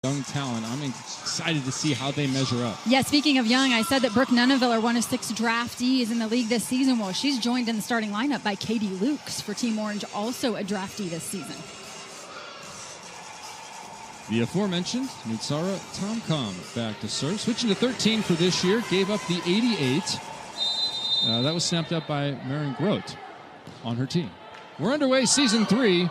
young talent. I'm excited to see how they measure up. Yeah, speaking of young, I said that Brooke Nuneviller, one of 6 draftees in the league this season. Well, she's joined in the starting lineup by Katie Lukes for Team Orange, also a draftee this season. The aforementioned Nootsara Tomcom back to serve. Switching to 13 for this year. Gave up the 88. That was snapped up by Marin Grote on her team. We're underway season 3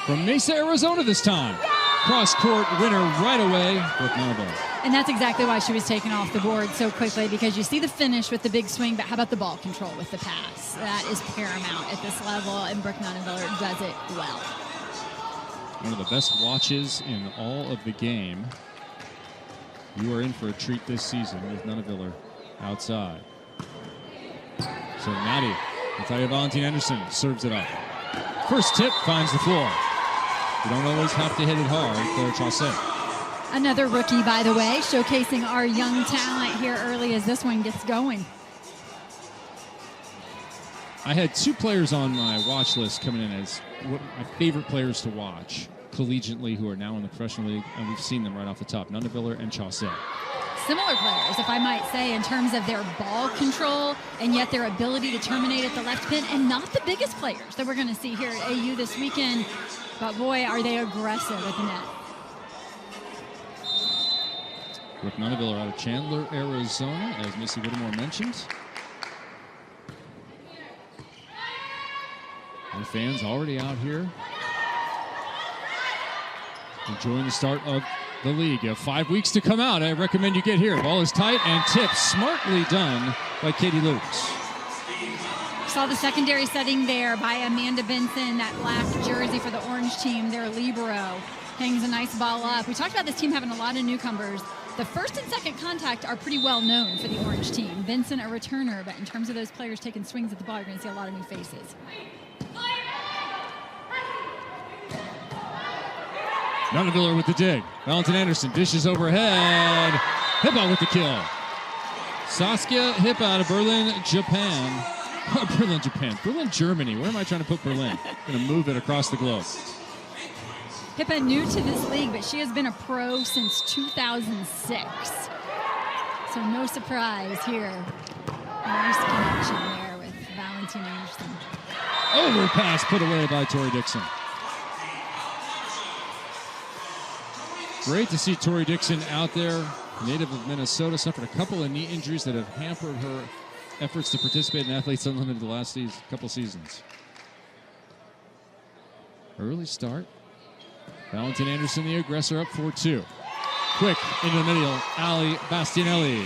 from Mesa, Arizona this time. Cross-court winner right away, Brooke Nuneviller. And that's exactly why she was taken off the board so quickly, because you see the finish with the big swing, but how about the ball control with the pass? That is paramount at this level, and Brooke Nuneviller does it well. One of the best watches in all of the game. You are in for a treat this season with Nuneviller outside. So Maddie, Natalia Valentin Anderson serves it up. First tip finds the floor. You don't always have to hit it hard, Claire Chaussee. Another rookie, by the way, showcasing our young talent here early as this one gets going. I had 2 players on my watch list coming in as my favorite players to watch collegiately who are now in the professional league, and we've seen them right off the top, Nuneviller and Chaussee. Similar players, if I might say, in terms of their ball control and yet their ability to terminate at the left pin, and not the biggest players that we're going to see here at AU this weekend, but boy, are they aggressive at the net. Brooke Nuneviller out of Chandler, Arizona, as Missy Whittemore mentioned. And fans already out here enjoying the start of the league. You have 5 weeks to come out. I recommend you get here. Ball is tight and tipped. Smartly done by Katie Lukes. Saw the secondary setting there by Amanda Benson, that black jersey for the Orange team, their libero. Hangs a nice ball up. We talked about this team having a lot of newcomers. The first and second contact are pretty well known for the Orange team. Benson, a returner, but in terms of those players taking swings at the ball, you're going to see a lot of new faces. Nuneviller with the dig. Valentin Anderson dishes overhead. Hippa with the kill. Saskia Hippa out of Berlin, Japan. Berlin, Japan. Berlin, Germany. Where am I trying to put Berlin? Going to move it across the globe. Hippa new to this league, but she has been a pro since 2006. So no surprise here. Nice connection there with Valentin Anderson. Overpass put away by Tori Dixon. Great to see Tori Dixon out there, native of Minnesota, suffered a couple of knee injuries that have hampered her efforts to participate in Athletes Unlimited the last couple seasons. Early start. Valentin Anderson, the aggressor, up 4-2. Quick into the middle, Ali Bastianelli.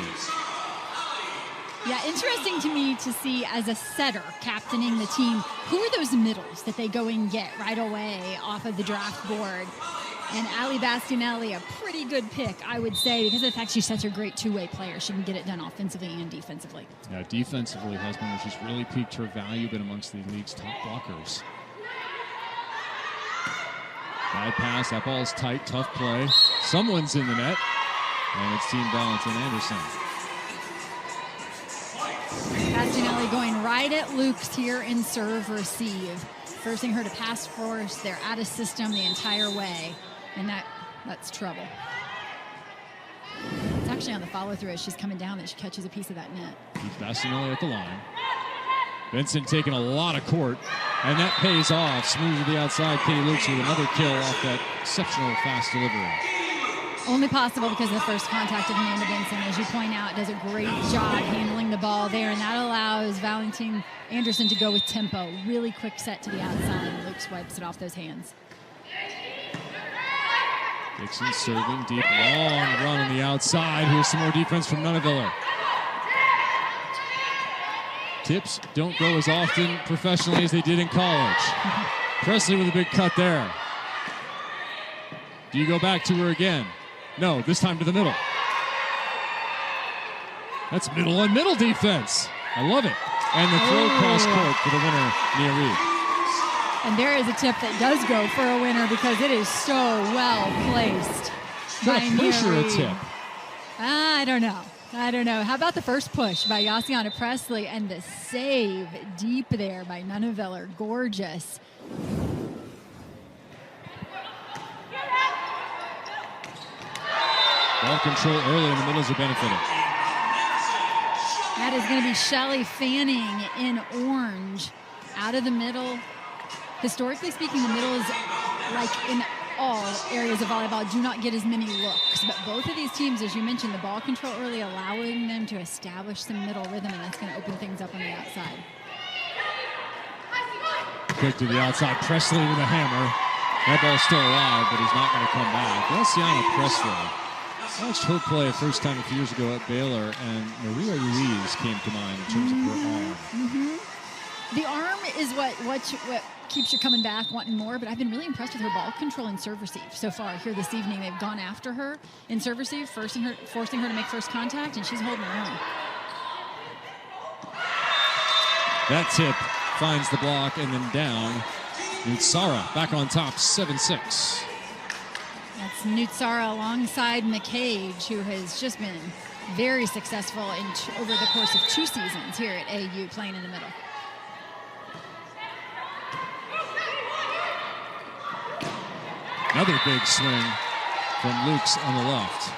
Yeah, interesting to me to see as a setter captaining the team, who are those middles that they go and get right away off of the draft board? And Ali Bastianelli, a pretty good pick, I would say, because of the fact she's such a great two-way player. She can get it done offensively and defensively. Yeah, defensively has been where she's really peaked her value, been amongst the league's top blockers. Bad pass, that ball is tight, tough play. Someone's in the net, and it's Team Valentin Anderson. Bastianelli going right at Lukes here in serve receive. Forcing her to pass force. They're out of system the entire way. And that's trouble. It's actually on the follow-through as she's coming down that she catches a piece of that net. Keeps Bastianelli at the line. Benson taking a lot of court, and that pays off. Smooth to the outside. Katie Lukes with another kill off that exceptional fast delivery. Only possible because of the first contact of Amanda Benson. As you point out, does a great job handling the ball there, and that allows Valentin Anderson to go with tempo. Really quick set to the outside, and Lukes wipes it off those hands. Dixon serving deep, long run on the outside. Here's some more defense from Nuneviller. Tips don't go as often professionally as they did in college. Presley with a big cut there. Do you go back to her again? No, this time to the middle. That's middle on middle defense. I love it. And the throw cross court for the winner, Nia Reed. And there is a tip that does go for a winner because it is so well placed. Is that a push or a tip? I don't know. How about the first push by Yassiana Presley and the save deep there by Nuneviller? Gorgeous. Ball control early in the middles are benefiting. That is going to be Shelly Fanning in orange. Out of the middle. Historically speaking, the middle is, like in all areas of volleyball, do not get as many looks. But both of these teams, as you mentioned, the ball control early, allowing them to establish some middle rhythm, and that's going to open things up on the outside. Quick to the outside. Presley with a hammer. That ball's still alive, but he's not going to come back. Luciana Presley. I watched her play a first time a few years ago at Baylor, and Maria Ruiz came to mind in terms of her arm. The arm is what keeps you coming back, wanting more, but I've been really impressed with her ball control and serve receive so far here this evening. They've gone after her in serve receive, forcing her to make first contact, and she's holding her own. That tip finds the block and then down. Nootsara back on top, 7-6. That's Nootsara alongside McCage, who has just been very successful over the course of 2 seasons here at AU, playing in the middle. Another big swing from Luke's on the left.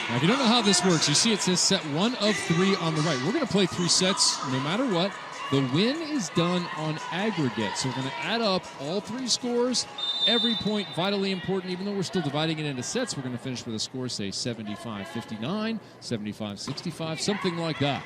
Now, if you don't know how this works, you see it says set 1 of 3 on the right. We're going to play 3 sets no matter what. The win is done on aggregate. So we're going to add up all 3 scores. Every point vitally important. Even though we're still dividing it into sets, we're going to finish with a score, say 75-59, 75-65, something like that.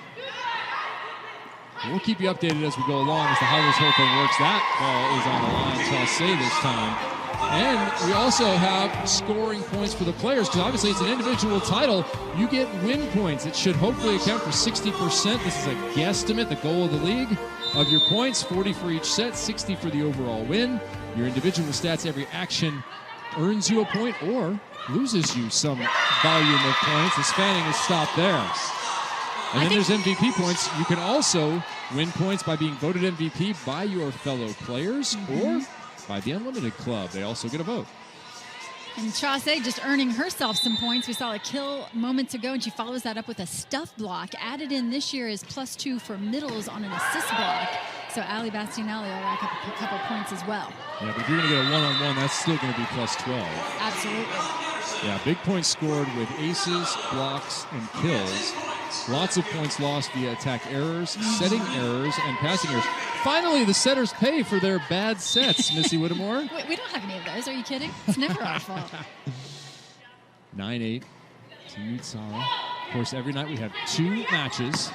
We'll keep you updated as we go along as to how this whole thing works. That ball is on the line, Chaussee this time. And we also have scoring points for the players, because obviously it's an individual title. You get win points. It should hopefully account for 60%. This is a guesstimate, the goal of the league, of your points. 40 for each set, 60 for the overall win. Your individual stats, every action earns you a point or loses you some volume of points. As Fanning is stopped there. And then there's MVP points. You can also win points by being voted MVP by your fellow players or by the Unlimited Club. They also get a vote. And Chaussee just earning herself some points. We saw a kill moments ago, and she follows that up with a stuff block. Added in this year is +2 for middles on an assist block. So Ali Bastianelli will rack up a couple points as well. Yeah, but if you're going to get a one-on-one, that's still going to be +12. Absolutely. Yeah, big points scored with aces, blocks, and kills. Lots of points lost via attack errors, setting errors, and passing errors. Finally, the setters pay for their bad sets, Missy Whittemore. Wait, we don't have any of those. Are you kidding? It's never our fault. 9-8 to Nootsara. Of course, every night we have 2 matches.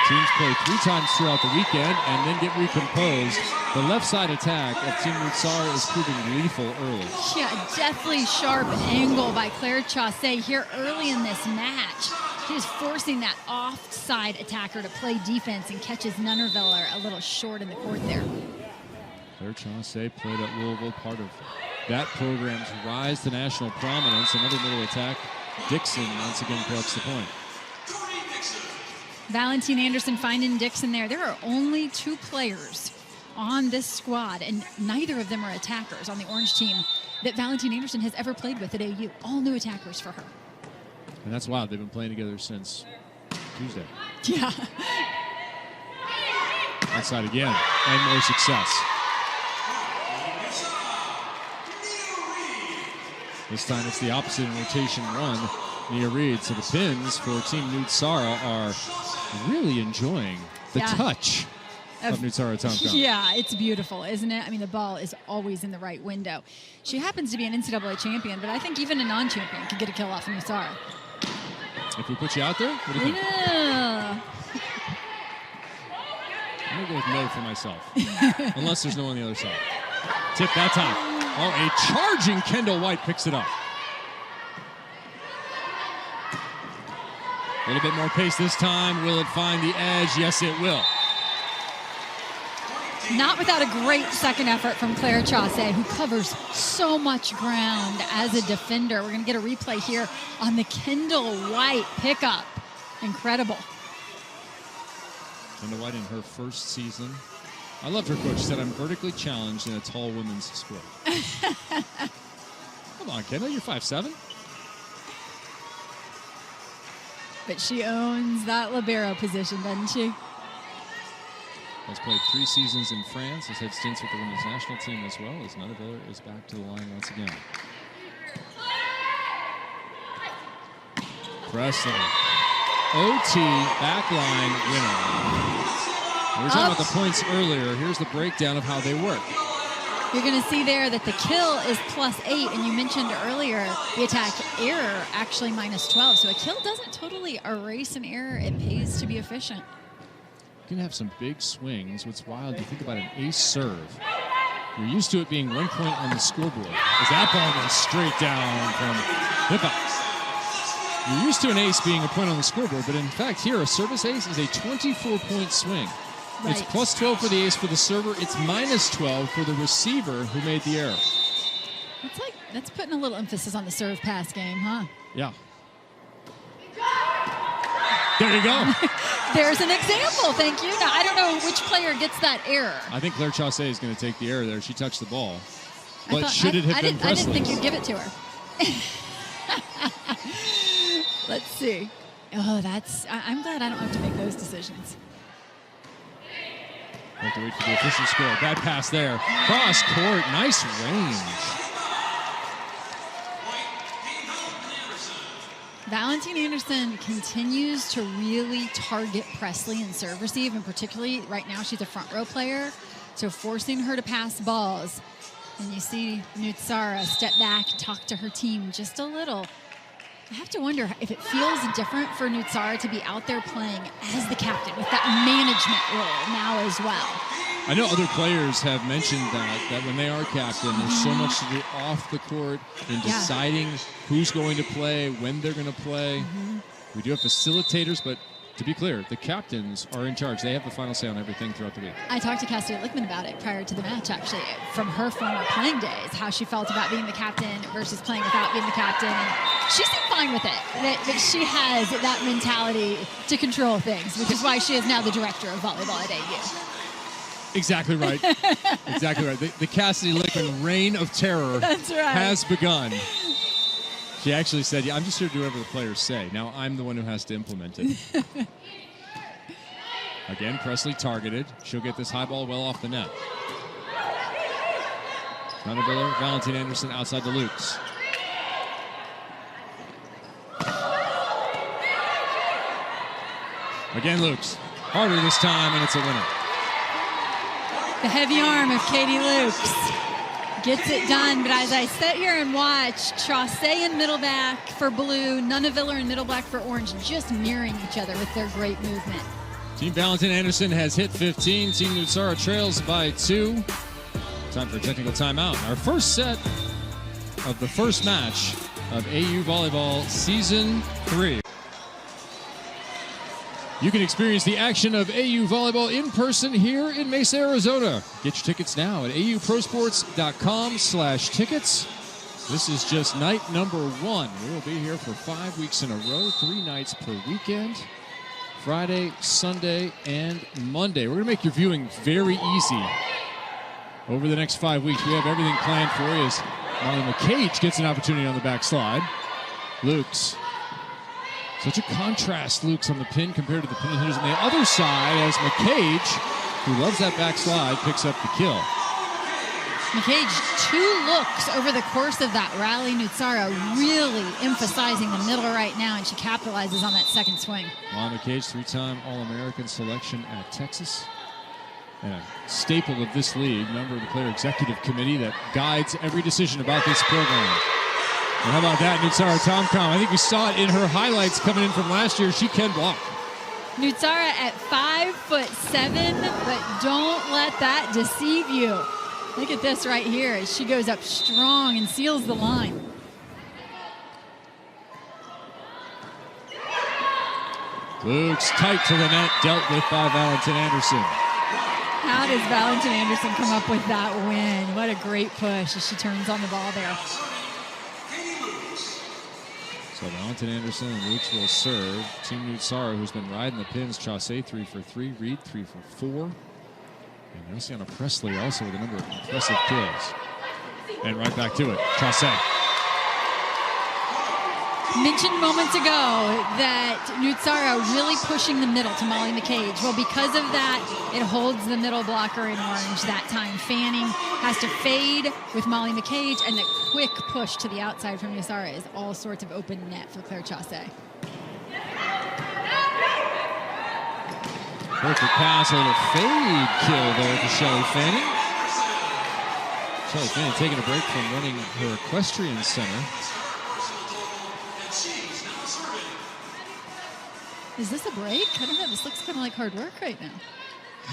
Teams play 3 times throughout the weekend and then get recomposed. The left side attack of Team Nootsara is proving lethal early. Yeah, definitely sharp angle by Claire Chaussee here early in this match. She's forcing that offside attacker to play defense and catches Nunnerviller a little short in the court there. Claire Chaussee played at Louisville, part of that program's rise to national prominence. Another middle attack. Dixon once again collects the point. Valentin Anderson finding Dixon there. There are only 2 players on this squad, and neither of them are attackers on the orange team that Valentin Anderson has ever played with at AU. All new attackers for her. And that's wild. They've been playing together since Tuesday. Yeah. Outside again, and more success. This time it's the opposite in rotation 1, Nia Reed. So the pins for Team Nootsara are really enjoying the touch of Nootsara Tomcom. Yeah, it's beautiful, isn't it? I mean, the ball is always in the right window. She happens to be an NCAA champion, but I think even a non-champion could get a kill off of Nootsara. If we put you out there, what do you think? Yeah. I'm going to go with no for myself, unless there's no one on the other side. Tip that time. Oh, a charging Kendall White picks it up. A little bit more pace this time. Will it find the edge? Yes, it will. Not without a great second effort from Claire Chaussee, who covers so much ground as a defender. We're going to get a replay here on the Kendall White pickup. Incredible. Kendall White in her first season. I loved her coach. She said, I'm vertically challenged in a tall women's sport. Come on, Kendall, you're 5'7". But she owns that libero position, doesn't she? Has played 3 seasons in France. Has had stints with the women's national team as well, as Nunnerviller is back to the line once again. Presley. OT backline winner. We were talking about the points earlier. Here's the breakdown of how they work. You're going to see there that the kill is +8, and you mentioned earlier the attack error actually -12. So a kill doesn't totally erase an error. It pays to be efficient. You can have some big swings. What's wild, you think about an ace serve. You're used to it being 1 point on the scoreboard. As that ball goes straight down from Hippa. You're used to an ace being a point on the scoreboard, but in fact here, a service ace is a 24-point swing. Right. It's +12 for the ace for the server. It's -12 for the receiver who made the error. That's putting a little emphasis on the serve pass game, huh? Yeah. There you go. There's an example. Thank you. Now, I don't know which player gets that error. I think Claire Chaussee is going to take the error there. She touched the ball. But should it have been Presley's? I didn't think you'd give it to her. Let's see. Oh, I'm glad I don't have to make those decisions. Have to wait for the official score. Bad pass there. Cross court. Nice range. Valentin Anderson continues to really target Presley and serve receive, and particularly right now she's a front row player, so forcing her to pass balls. And you see Nootsara step back, talk to her team just a little. I have to wonder if it feels different for Nootsara to be out there playing as the captain with that management role now as well. I know other players have mentioned that when they are captain, there's so much to do off the court in deciding who's going to play, when they're going to play. We do have facilitators, but to be clear, the captains are in charge. They have the final say on everything throughout the week. I talked to Cassidy Lickman about it prior to the match, actually, from her former playing days, how she felt about being the captain versus playing without being the captain. And she seemed fine with it, that she has that mentality to control things, which is why she is now the director of volleyball at AU. Exactly right. Exactly right. The Cassidy Lickman reign of terror has begun. She actually said, I'm just here to do whatever the players say. Now I'm the one who has to implement it. Again, Presley targeted. She'll get this high ball well off the net. Viller, Valentin Anderson outside the loops. Again, Lukes. Harder this time, and it's a winner. The heavy arm of Katie Lukes gets it done, but as I sit here and watch, Chaussee in middle back for blue, Nunaviller in middle black for orange, just mirroring each other with their great movement. Team Valentin Anderson has hit 15. Team Nootsara trails by 2. Time for a technical timeout. Our first set of the first match of AU Volleyball Season 3. You can experience the action of AU Volleyball in person here in Mesa, Arizona. Get your tickets now at auprosports.com/tickets. This is just night number 1. We will be here for 5 weeks in a row, 3 nights per weekend. Friday, Sunday, and Monday. We're going to make your viewing very easy. Over the next 5 weeks, we have everything planned for you as Molly McCage gets an opportunity on the backslide. Lukes. Such a contrast, Lukes, on the pin compared to the pin hitters on the other side as McCage, who loves that backslide, picks up the kill. McCage, 2 looks over the course of that rally. Nootsara really emphasizing the middle right now, and she capitalizes on that second swing. Molly McCage, 3-time All-American selection at Texas. And a staple of this league, member of the player executive committee that guides every decision about this program. And how about that, Nootsara Tomcom? I think we saw it in her highlights coming in from last year. She can block. Nootsara at 5'7", but don't let that deceive you. Look at this right here as she goes up strong and seals the line. Lukes tight to the net, dealt with by Valentin Anderson. How does Valentin Anderson come up with that win? What a great push as she turns on the ball there. So Valentin Anderson and Lukes will serve. Team Nootsara, who's been riding the pins. Chaussee 3 for 3, Reed 3 for 4. And Luciana Presley also with a number of impressive kills. And right back to it, Chaussee. Mentioned moments ago that Nootsara really pushing the middle to Molly McCage. Well, because of that, it holds the middle blocker in orange that time. Fanning has to fade with Molly McCage, and the quick push to the outside from Nootsara is all sorts of open net for Claire Chaussee. Perfect pass, a little fade kill there for Shelly Fanning. Shelly Fanning taking a break from running her equestrian center. Is this a break? I don't know. This looks kind of like hard work right now.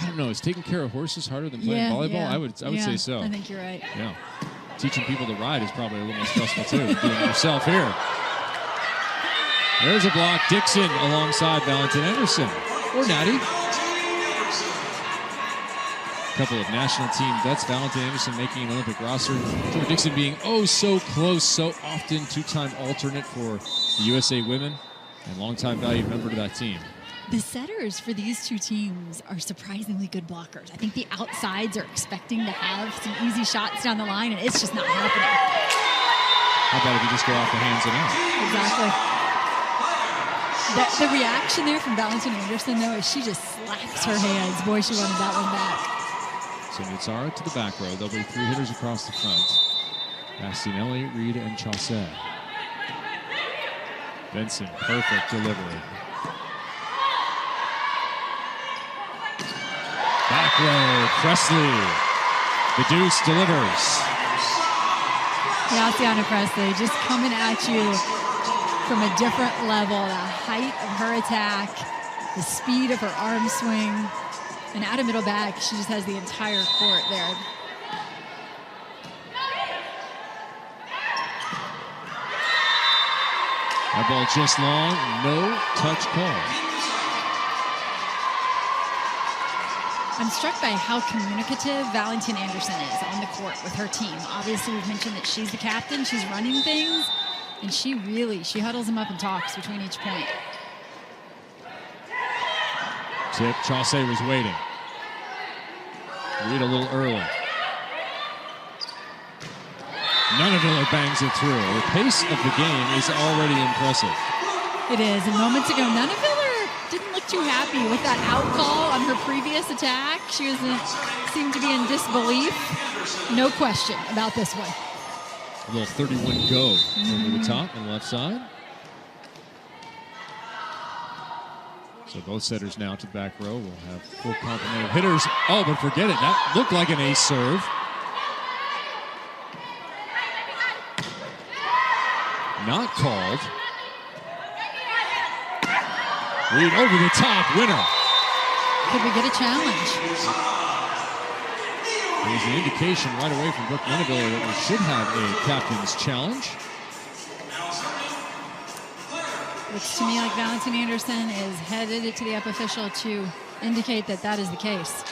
I don't know. Is taking care of horses harder than playing volleyball? Yeah. I would say so. I think you're right. Yeah. Teaching people to ride is probably a little more stressful too than doing it yourself here. There's a block. Dixon alongside Valentin Anderson. Or Natty. A couple of national team vets. Valentin Anderson making an Olympic roster. Tori Dixon being so close, so often two-time alternate for the USA women and longtime valued member to that team. The setters for these two teams are surprisingly good blockers. I think the outsides are expecting to have some easy shots down the line, and it's just not happening. How about if you just go off the hands and out? Exactly. The reaction there from Valentin Anderson, though, is she just slaps her hands. Boy, she wanted that one back. So Nootsara to the back row. There'll be three hitters across the front. Bastianelli, Reed, and Chaussee. Benson, perfect delivery. Back row, Presley. The deuce delivers. Yassiana Presley just coming at you from a different level. The height of her attack, the speed of her arm swing, and out of middle back, she just has the entire court there. That ball just long, no touch call. I'm struck by how communicative Valentin Anderson is on the court with her team. Obviously, we've mentioned that she's the captain, she's running things, and she huddles them up and talks between each point. Tip, Chaussee was waiting. Reed a little early. Nunaviller bangs it through. The pace of the game is already impressive. It is. And moments ago, Nunaviller didn't look too happy with that out call on her previous attack. She seemed to be in disbelief. No question about this one. A little 31 go over the top and left side. So both setters now to the back row. We'll have full complement of hitters. Oh, but forget it. That looked like an ace serve. Not called. Reed over the top, winner. Could we get a challenge? There's an indication right away from Brooke Nunaviller that we should have a captain's challenge. Looks to me like Valentin Anderson is headed to the up official to indicate that that is the case.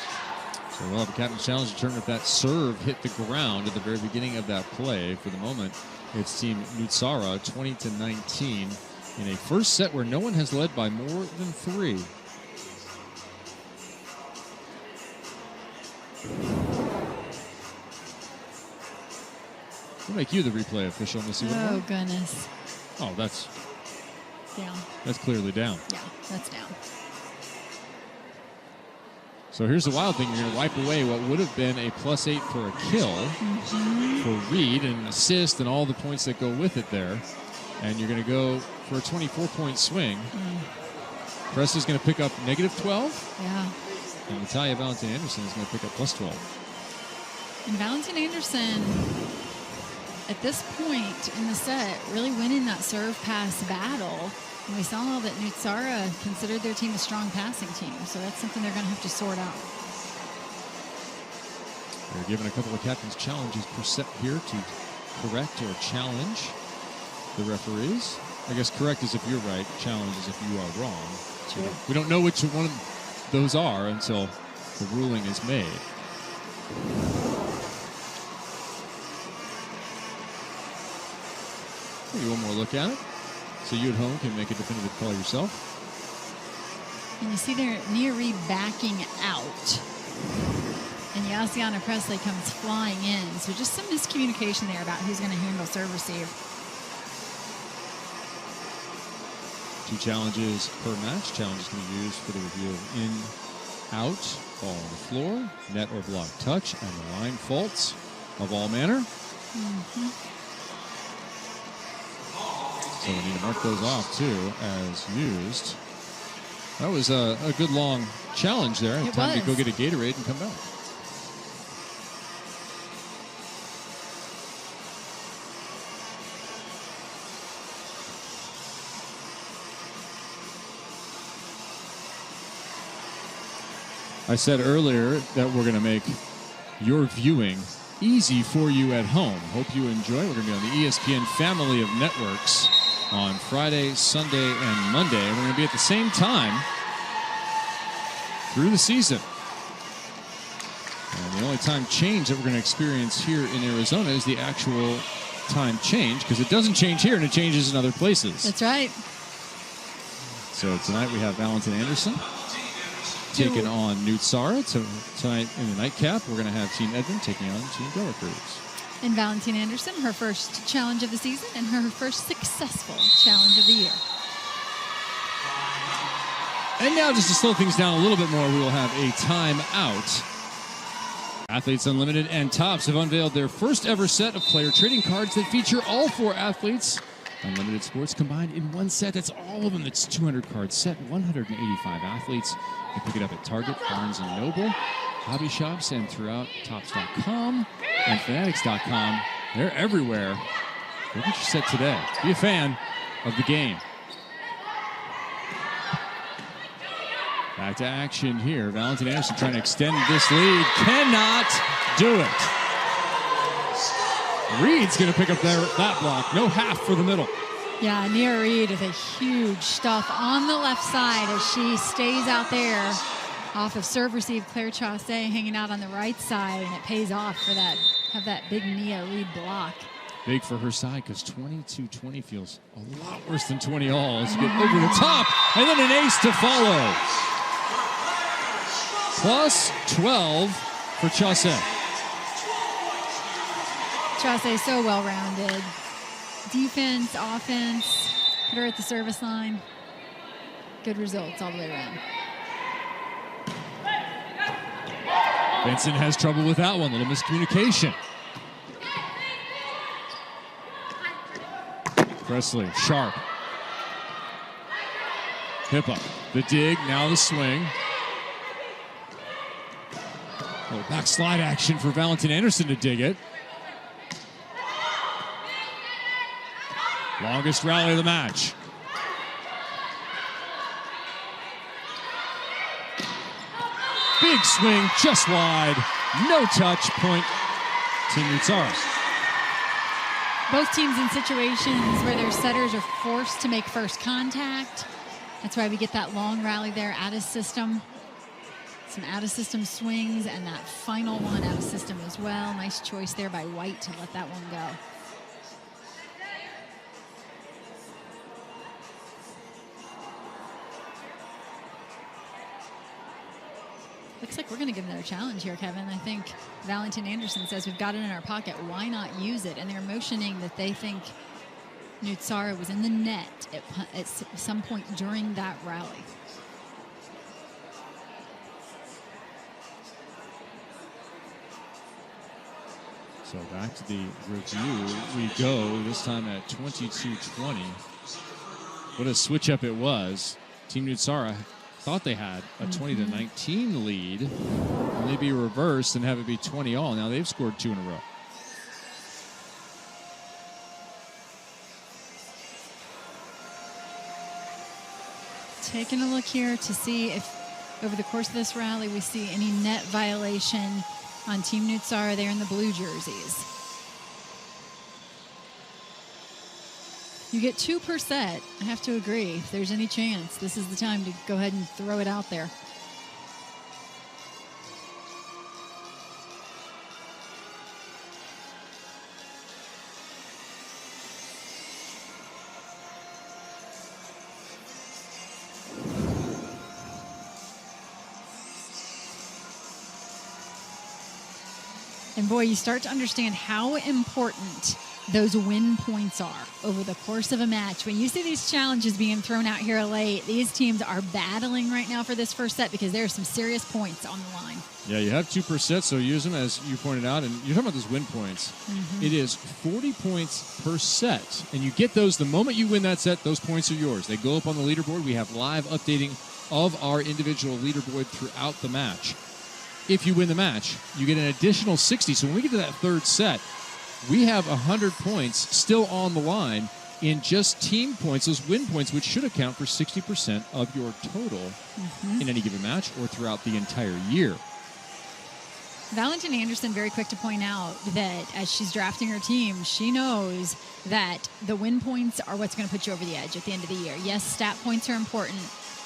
So we'll have a captain's challenge to determine if that serve hit the ground at the very beginning of that play. For the moment, it's Team Nootsara 20-19 in a first set where no one has led by more than 3. We'll make you the replay official, Missy. Oh, goodness. Oh, that's down. That's clearly down. Yeah, that's down. So here's the wild thing. You're going to wipe away what would have been a +8 for a kill for Reed and assist and all the points that go with it there. And you're going to go for a 24-point swing. Press is going to pick up -12. Yeah. And Natalia Valentin Anderson is going to pick up +12. And Valentin Anderson, at this point in the set, really winning that serve pass battle. And we saw that Nootsara considered their team a strong passing team, so that's something they're going to have to sort out. They're given a couple of captain's challenges per set here to correct or challenge the referees. I guess correct is if you're right, challenge is if you are wrong. True. We don't know which one of those are until the ruling is made. Maybe one more look at it, so you at home can make a definitive call yourself. And you see there Nia Reed backing out. And Yassiana Presley comes flying in. So just some miscommunication there about who's going to handle serve receive. 2 challenges per match. Challenges can be used for the review of in, out, ball on the floor, net or block touch, and the line faults of all manner. So we need to mark those off, too, as used. That was a good long challenge there. Time to go get a Gatorade and come back. I said earlier that we're going to make your viewing easy for you at home. Hope you enjoy. We're going to be on the ESPN family of networks on Friday, Sunday, and Monday. We're going to be at the same time through the season. And the only time change that we're going to experience here in Arizona is the actual time change, because it doesn't change here and it changes in other places. That's right. So tonight we have Valentin Anderson taking on Nootsara. Tonight in the nightcap, we're going to have Team Edmond taking on Team Delaware Cruz. And Valentin Anderson, her first challenge of the season and her first successful challenge of the year. And now, just to slow things down a little bit more, we will have a timeout. Athletes Unlimited and Topps have unveiled their first ever set of player trading cards that feature all 4 athletes. Unlimited Sports combined in one set. That's all of them. That's 200 card set, 185 athletes. You can pick it up at Target, Barnes & Noble, hobby shops, and throughout Topps.com and Fanatics.com. They're everywhere. Go get your set today. Be a fan of the game. Back to action here. Valentin Anderson trying to extend this lead. Cannot do it. Reed's going to pick up that block. No half for the middle. Yeah, Nia Reed with a huge stuff on the left side as she stays out there off of serve receive. Claire Chausse hanging out on the right side, and it pays off for that. Have that big Nia Reed block. Big for her side, because 22-20 feels a lot worse than 20 all. As you get over the top, and then an ace to follow. Plus 12 for Chausse. Chausse so well-rounded. Defense, offense, put her at the service line. Good results all the way around. Vincent has trouble with that one. Little miscommunication. Presley, sharp. Hippa, the dig, now the swing. Oh, backslide action for Valentin Anderson to dig it. Longest rally of the match. Big swing, just wide. No touch, point. Team Nootsara. Both teams in situations where their setters are forced to make first contact. That's why we get that long rally there out of system. Some out of system swings, and that final one out of system as well. Nice choice there by White to let that one go. Looks like we're going to give another challenge here, Kevin. I think Valentin Anderson says we've got it in our pocket. Why not use it? And they're motioning that they think Nootsara was in the net at some point during that rally. So back to the review we go, this time at 22-20. What a switch up it was. Team Nootsara thought they had a 20-19 lead, and they'd be reversed and have it be 20 all. Now they've scored 2 in a row. Taking a look here to see if over the course of this rally we see any net violation on Team Nootsara there in the blue jerseys. You get 2 per set. I have to agree. If there's any chance, this is the time to go ahead and throw it out there. And boy, you start to understand how important those win points are over the course of a match. When you see these challenges being thrown out here late, these teams are battling right now for this first set because there are some serious points on the line. Yeah, you have 2 per set, so use them as you pointed out. And you're talking about those win points. It is 40 points per set, and you get those the moment you win that set. Those points are yours. They go up on the leaderboard. We have live updating of our individual leaderboard throughout the match. If you win the match, you get an additional 60. So when we get to that third set, we have 100 points still on the line in just team points, those win points, which should account for 60% of your total in any given match or throughout the entire year. Valentin Anderson, very quick to point out that as she's drafting her team, she knows that the win points are what's going to put you over the edge at the end of the year. Yes, stat points are important,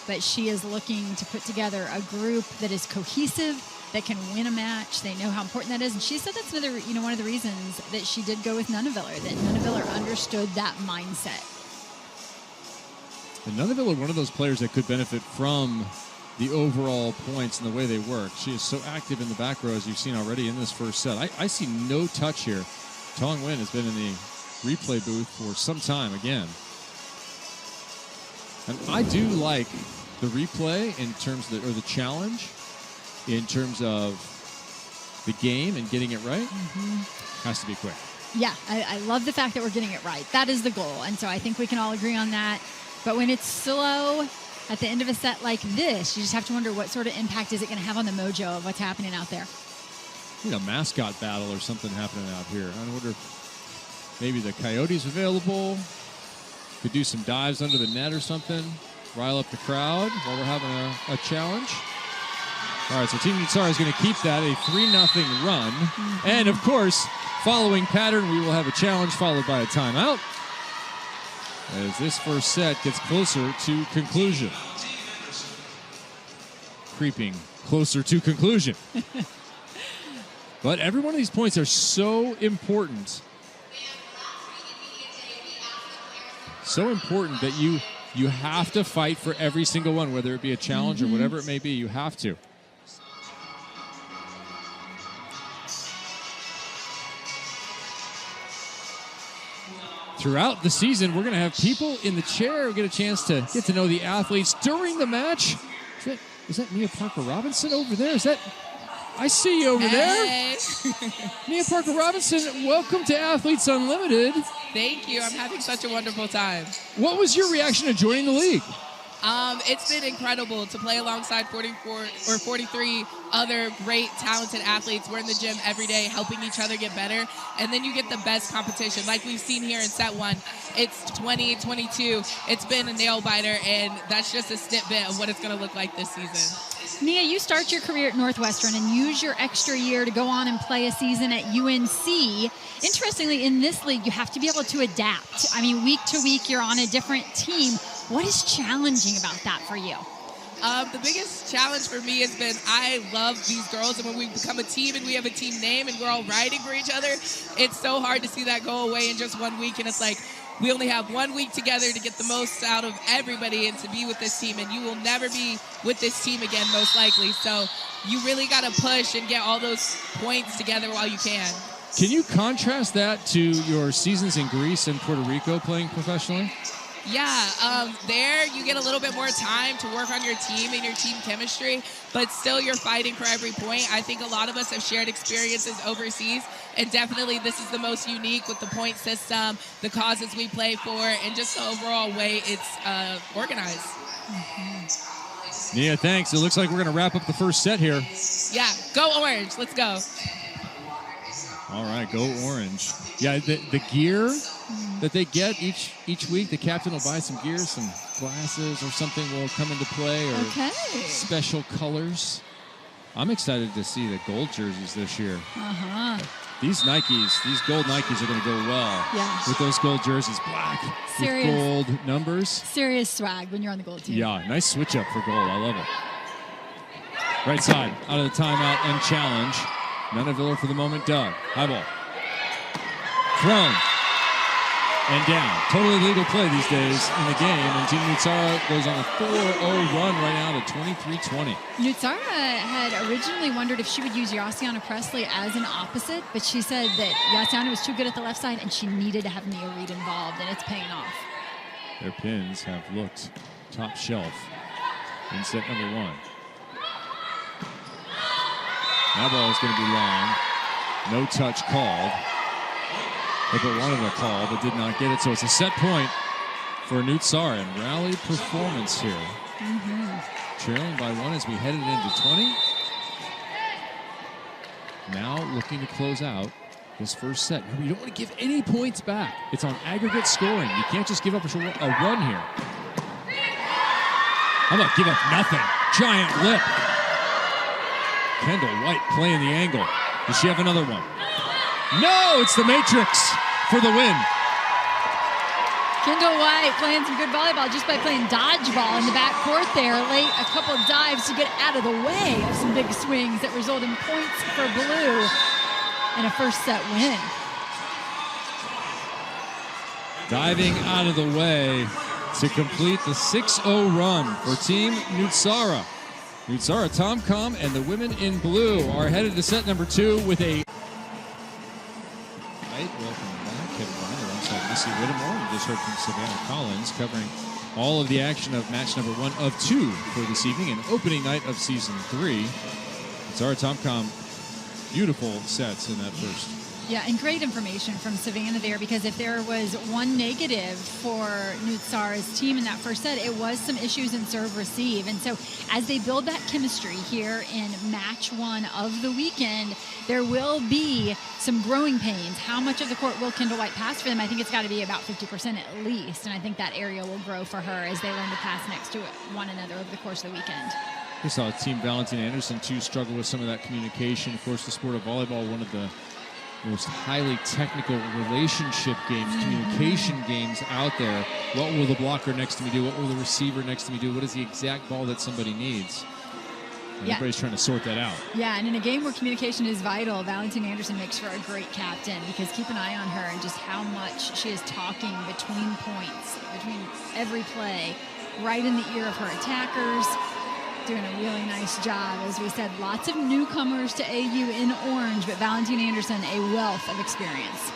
but she is looking to put together a group that is cohesive, that can win a match. They know how important that is. And she said that's another, one of the reasons that she did go with Nunaviller, that Nunaviller understood that mindset. And Nunaviller, one of those players that could benefit from the overall points and the way they work. She is so active in the back row, as you've seen already in this first set. I see no touch here. Tong Nguyen has been in the replay booth for some time again. And I do like the replay in terms of the challenge, in terms of the game and getting it right. Has to be quick. Yeah, I love the fact that we're getting it right. That is the goal. And so I think we can all agree on that. But when it's slow at the end of a set like this, you just have to wonder what sort of impact is it going to have on the mojo of what's happening out there. Mascot battle or something happening out here. I wonder if maybe the Coyotes available. Could do some dives under the net or something. Rile up the crowd while we're having a challenge. All right, so Team Nootsara is going to keep that a 3-0 run. And, of course, following pattern, we will have a challenge followed by a timeout as this first set gets closer to conclusion. Creeping closer to conclusion. But every one of these points are so important. So important that you have to fight for every single one, whether it be a challenge or whatever it may be. You have to. Throughout the season, we're going to have people in the chair get a chance to get to know the athletes during the match. Is that Mia Parker Robinson over there? I see you over there. Mia Parker Robinson, welcome to Athletes Unlimited. Thank you. I'm having such a wonderful time. What was your reaction to joining the league? It's been incredible to play alongside 43 other great, talented athletes. We're in the gym every day helping each other get better, and then you get the best competition. Like we've seen here in set one, it's 20-22. It's been a nail-biter, and that's just a snippet of what it's going to look like this season. Mia, you start your career at Northwestern and use your extra year to go on and play a season at UNC. Interestingly, in this league, you have to be able to adapt. I mean, week to week, you're on a different team. What is challenging about that for you? The biggest challenge for me has been I love these girls, and when we become a team and we have a team name and we're all riding for each other, it's so hard to see that go away in just 1 week. And it's like we only have 1 week together to get the most out of everybody and to be with this team, and you will never be with this team again, most likely. So you really got to push and get all those points together while you can. Can you contrast that to your seasons in Greece and Puerto Rico playing professionally? Yeah, there you get a little bit more time to work on your team and your team chemistry, but still you're fighting for every point. I think a lot of us have shared experiences overseas, and definitely this is the most unique with the point system, the causes we play for, and just the overall way it's organized. Nia, thanks. It looks like we're going to wrap up the first set here. Yeah, go Orange. Let's go. All right, go Orange. Yeah, the gear that they get each week, the captain will buy some gear, some glasses or something will come into play, or special colors. I'm excited to see the gold jerseys this year. These Nikes, these gold Nikes are going to go well with those gold jerseys. Black with gold numbers. Serious swag when you're on the gold team. Yeah, nice switch up for gold. I love it. Right side, out of the timeout and challenge. Nunaviller for the moment, Doug. High ball. Thrown. And down. Totally legal play these days in the game. And Team Nootsara goes on a 4-0 run right now to 23-20. Nootsara had originally wondered if she would use Yassiana Presley as an opposite, but she said that Yassiana was too good at the left side and she needed to have Nia Reed involved, and it's paying off. Their pins have looked top shelf in set number one. That ball is going to be long. No touch called. If it wanted a call, but did not get it. So it's a set point for Nootsara, and rally performance here. trailing by 1 as we headed into 20. Now looking to close out this first set. Remember, you don't want to give any points back. It's on aggregate scoring. You can't just give up a run here. How about give up nothing? Giant lip. Kendall White playing the angle. Does she have another one? No, it's the Matrix for the win. Kendall White playing some good volleyball just by playing dodgeball in the back court there. Late, a couple of dives to get out of the way of some big swings that result in points for Blue and a first set win. Diving out of the way to complete the 6-0 run for Team Nootsara. Nootsara, Tom-Com, and the women in blue are headed to set number 2 with a... Right, welcome back. Kevin Ryan alongside Missy Whittemore. We just heard from Savannah Collins covering all of the action of match number 1 of 2 for this evening and opening night of season 3. Nootsara, Tom-Com, beautiful sets in that first. Yeah, and great information from Savannah there, because if there was one negative for Nootsara's team in that first set, it was some issues in serve-receive. And so as they build that chemistry here in match 1 of the weekend, there will be some growing pains. How much of the court will Kendall White pass for them? I think it's got to be about 50% at least, and I think that area will grow for her as they learn to pass next to one another over the course of the weekend. We saw Team Valentin Anderson, too, struggle with some of that communication. Of course, the sport of volleyball, one of the most highly technical relationship games, communication games out there. What will the blocker next to me do? What will the receiver next to me do? What is the exact ball that somebody needs? And everybody's trying to sort that out. Yeah, and in a game where communication is vital, Valentin Anderson makes for a great captain, because keep an eye on her and just how much she is talking between points, between every play, right in the ear of her attackers. Doing a really nice job. As we said, lots of newcomers to AU in orange, but Valentin Anderson, a wealth of experience.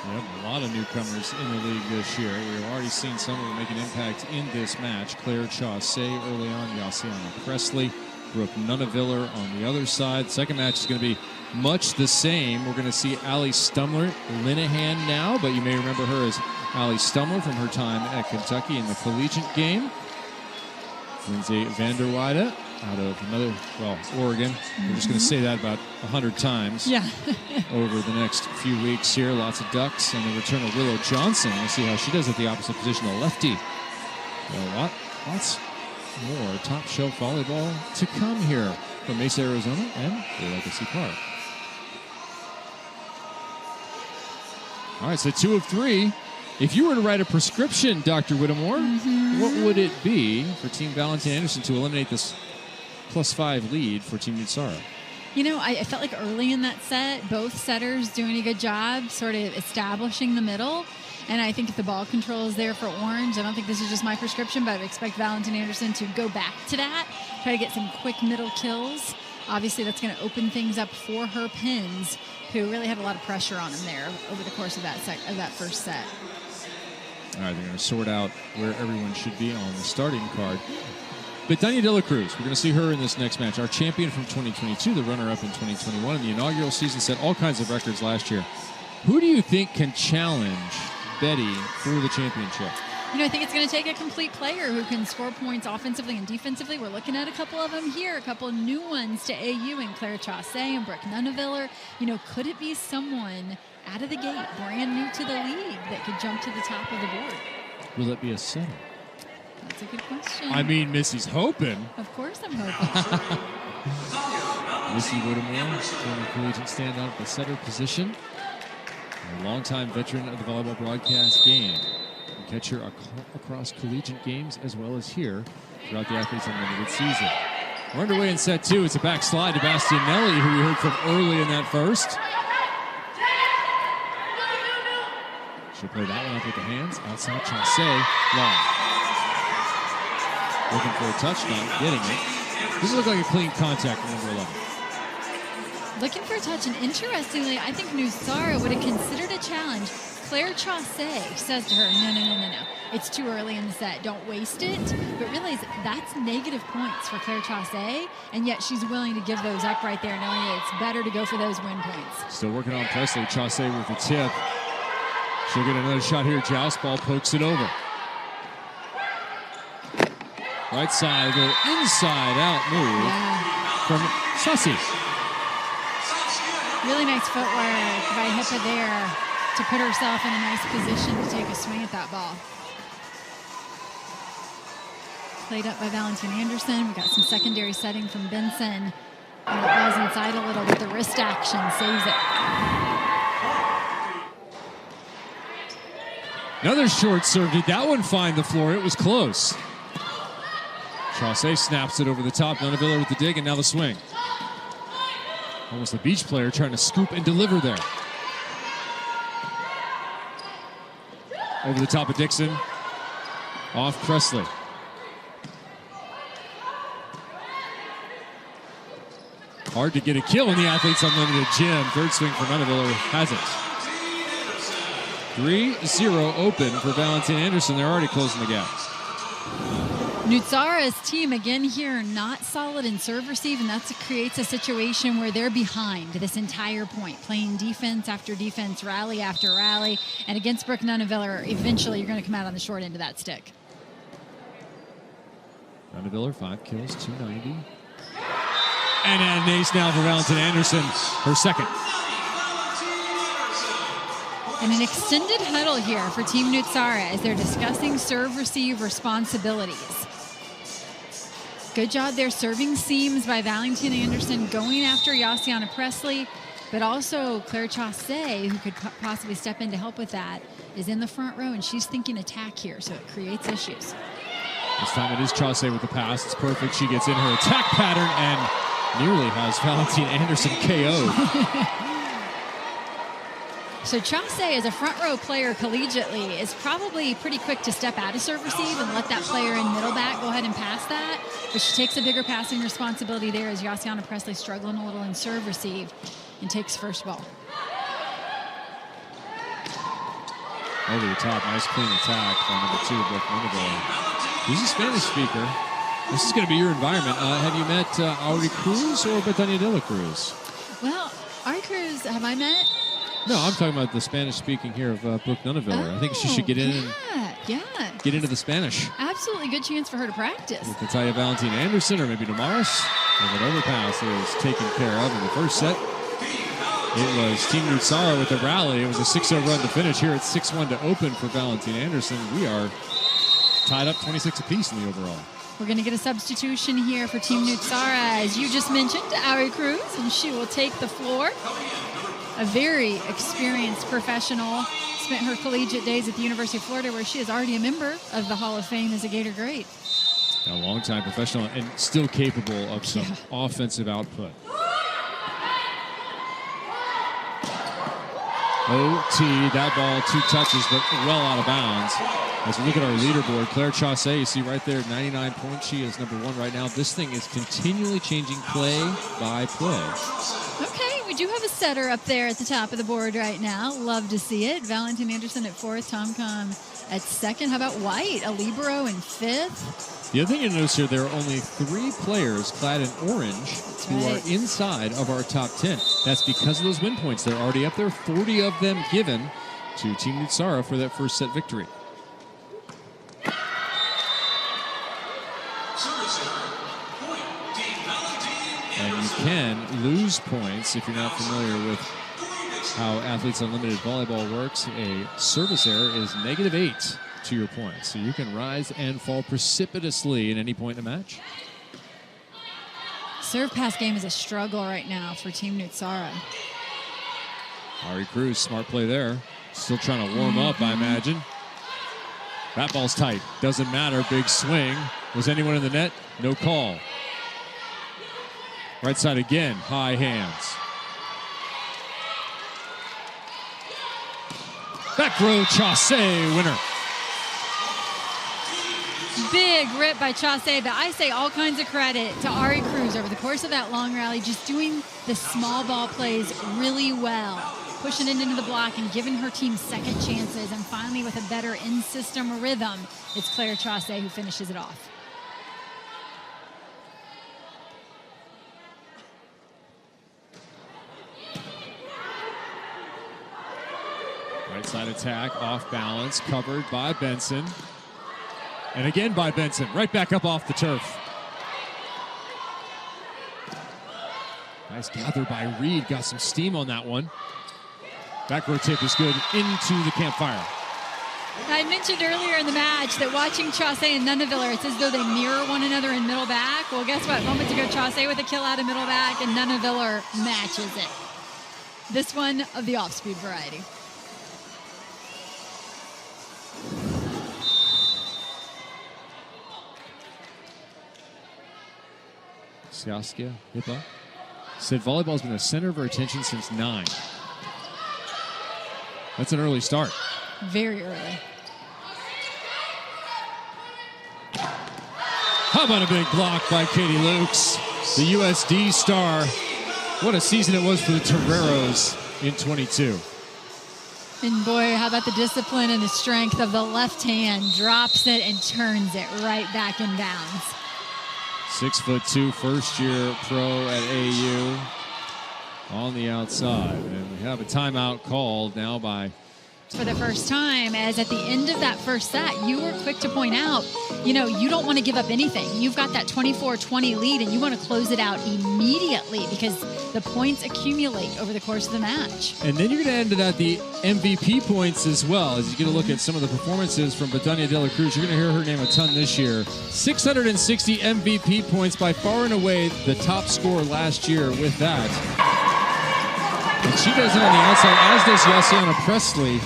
Yep, a lot of newcomers in the league this year. We've already seen some of them make an impact in this match. Claire Chaussee early on, Yassiana Presley, Brooke Nunaviller on the other side. Second match is going to be much the same. We're going to see Allie Stumler Linehan now, but you may remember her as Allie Stumler from her time at Kentucky in the collegiate game. Lindsay Vanderweide out of Oregon. We're just going to say that about 100 times over the next few weeks here. Lots of ducks and the return of Willow Johnson. We'll see how she does at the opposite position, the lefty. Lots more top shelf volleyball to come here from Mesa, Arizona and Legacy Park. All right, so 2 of 3. If you were to write a prescription, Dr. Whittemore, what would it be for Team Valentin Anderson to eliminate this +5 lead for Team Nootsara? You know, I felt like early in that set, both setters doing a good job sort of establishing the middle. And I think if the ball control is there for orange, I don't think this is just my prescription, but I would expect Valentin Anderson to go back to that, try to get some quick middle kills. Obviously, that's going to open things up for her pins, who really had a lot of pressure on them there over the course of that first set. All right, they're going to sort out where everyone should be on the starting card. But Dania De La Cruz, we're going to see her in this next match. Our champion from 2022, the runner-up in 2021, in the inaugural season, set all kinds of records last year. Who do you think can challenge Betty for the championship? You know, I think it's going to take a complete player who can score points offensively and defensively. We're looking at a couple of them here, a couple of new ones to AU in Claire Chaussee and Brooke Nunaviller. You know, could it be someone out of the gate, brand new to the league, that could jump to the top of the board? Will it be a setter? That's a good question. I mean, Missy's hoping. Of course I'm hoping. Missy Whittemore, former collegiate standout at the setter position. A longtime veteran of the volleyball broadcast game. You catch her across collegiate games as well as here throughout the Athletes Unlimited season. We're underway in set 2. It's a back slide to Bastianelli, who we heard from early in that first. She'll play that one up with the hands. Outside Chaussee, long. Looking for a touch, not getting it. This look like a clean contact with number 11. Looking for a touch, and interestingly, I think Nootsara would have considered a challenge. Claire Chaussee says to her, no. It's too early in the set. Don't waste it. But realize that's negative points for Claire Chaussee, and yet she's willing to give those up right there, knowing that it's better to go for those win points. Still working on Presley. Chaussee with the tip. She'll get another shot here. Joust ball pokes it over. Right side, the inside out move from Sussy. Really nice footwork by Hippa there to put herself in a nice position to take a swing at that ball. Played up by Valentin Anderson. We got some secondary setting from Benson. And it was inside a little with the wrist action. Saves it. Another short serve. Did that one find the floor? It was close. Chaussee snaps it over the top. Nunaviller with the dig, and now the swing. Almost a beach player trying to scoop and deliver there. Over the top of Dixon. Off Presley. Hard to get a kill in the Athletes Unlimited gym. Third swing for Nunaviller has it. 3-0 open for Valentin Anderson. They're already closing the gap. Nootsara's team again here not solid in serve receive, and that creates a situation where they're behind this entire point, playing defense after defense, rally after rally, and against Brooke Nunaviller, eventually you're going to come out on the short end of that stick. Nunaviller, 5 kills, 290. And an ace now for Valentin Anderson, her second. And an extended huddle here for Team Nootsara as they're discussing serve-receive responsibilities. Good job there serving seams by Valentin Anderson, going after Yassiana Presley, but also Claire Chaussee, who could possibly step in to help with that, is in the front row, and she's thinking attack here, so it creates issues. This time it is Chaussee with the pass. It's perfect. She gets in her attack pattern and nearly has Valentin Anderson KO'd. So Chaussee, as a front row player collegiately, is probably pretty quick to step out of serve receive and let that player in middle back go ahead and pass that. But she takes a bigger passing responsibility there as Yassiana Presley struggling a little in serve receive and takes first ball. Over the top, nice clean attack from number 2, Brooke Nunaviller. He's a Spanish speaker. This is going to be your environment. Have you met Ari Cruz or Betania de la Cruz? Well, Ari Cruz, have I met? No, I'm talking about the Spanish speaking here of Brooke Nunaviller. I think she should get in and get into the Spanish. Absolutely good chance for her to practice. With Natalia Valentin Anderson or maybe Damaris. And an overpass that was taken care of in the first set. It was Team Nootsara with the rally. It was a 6-0 run to finish. Here it's 6-1 to open for Valentin Anderson. We are tied up 26 apiece in the overall. We're going to get a substitution here for Team Nootsara, as you just mentioned, Ari Cruz, and she will take the floor. A very experienced professional, spent her collegiate days at the University of Florida, where she is already a member of the Hall of Fame as a Gator great. A long-time professional and still capable of some offensive output. OT, that ball 2 touches, but well out of bounds. As we look at our leaderboard, Claire Chaussee, you see right there, 99 points. She is number 1 right now. This thing is continually changing play by play. Okay, we do have a setter up there at the top of the board right now. Love to see it. Valentin Anderson at 4th, Tom Com at 2nd. How about White, a libero in 5th? The other thing you notice here, there are only 3 players clad in orange who are inside of our top 10. That's because of those win points. They're already up there, 40 of them given to Team Nootsara for that first set victory. And you can lose points if you're not familiar with how Athletes Unlimited Volleyball works. A service error is -8 to your points. So you can rise and fall precipitously at any point in the match. Serve pass game is a struggle right now for Team Nootsara. Ari Cruz, smart play there. Still trying to warm up, I imagine. That ball's tight. Doesn't matter. Big swing. Was anyone in the net? No call. Right side again. High hands. Back row, Chaussee, winner. Big rip by Chaussee, but I say all kinds of credit to Ari Cruz over the course of that long rally, just doing the small ball plays really well, pushing it into the block and giving her team second chances, and finally with a better in-system rhythm, it's Claire Chaussee who finishes it off. Right side attack, off balance, covered by Benson. And again by Benson. Right back up off the turf. Nice gather by Reed. Got some steam on that one. Back row tip is good into the campfire. I mentioned earlier in the match that watching Chaussee and Nunaviller, it's as though they mirror one another in middle back. Well, guess what? Moments ago, Chaussee with a kill out of middle back, and Nunaviller matches it. This one of the off-speed variety. Saskia Hippa said volleyball's been the center of her attention since 9. That's an early start. Very early. How about a big block by Katie Lukes, the USD star. What a season it was for the Toreros in 22. And boy, how about the discipline and the strength of the left hand. Drops it and turns it right back in bounds. 6'2", first-year pro at AU on the outside. And we have a timeout called now by... For the first time, as at the end of that first set, you were quick to point out, you don't want to give up anything. You've got that 24-20 lead, and you want to close it out immediately because the points accumulate over the course of the match. And then you're going to end it at the MVP points as well. As you get a look at some of the performances from Betania de la Cruz, you're going to hear her name a ton this year. 660 MVP points, by far and away the top scorer last year with that. And she does it on the outside, as does Yassiana Presley,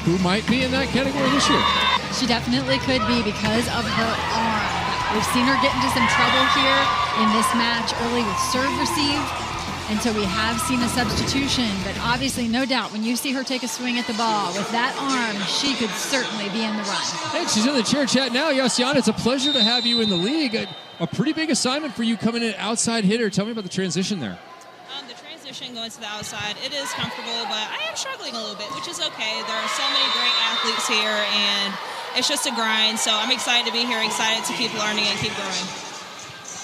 who might be in that category this year. She definitely could be because of her arm. We've seen her get into some trouble here in this match early with serve receive. And so we have seen a substitution. But obviously, no doubt, when you see her take a swing at the ball with that arm, she could certainly be in the run. Hey, she's in the chair chat now. Yassiana, it's a pleasure to have you in the league. A pretty big assignment for you coming in outside hitter. Tell me about the transition there. Going to the outside, it is comfortable, but I am struggling a little bit, which is okay. There are so many great athletes here, and it's just a grind. So I'm excited to be here, excited to keep learning and keep growing.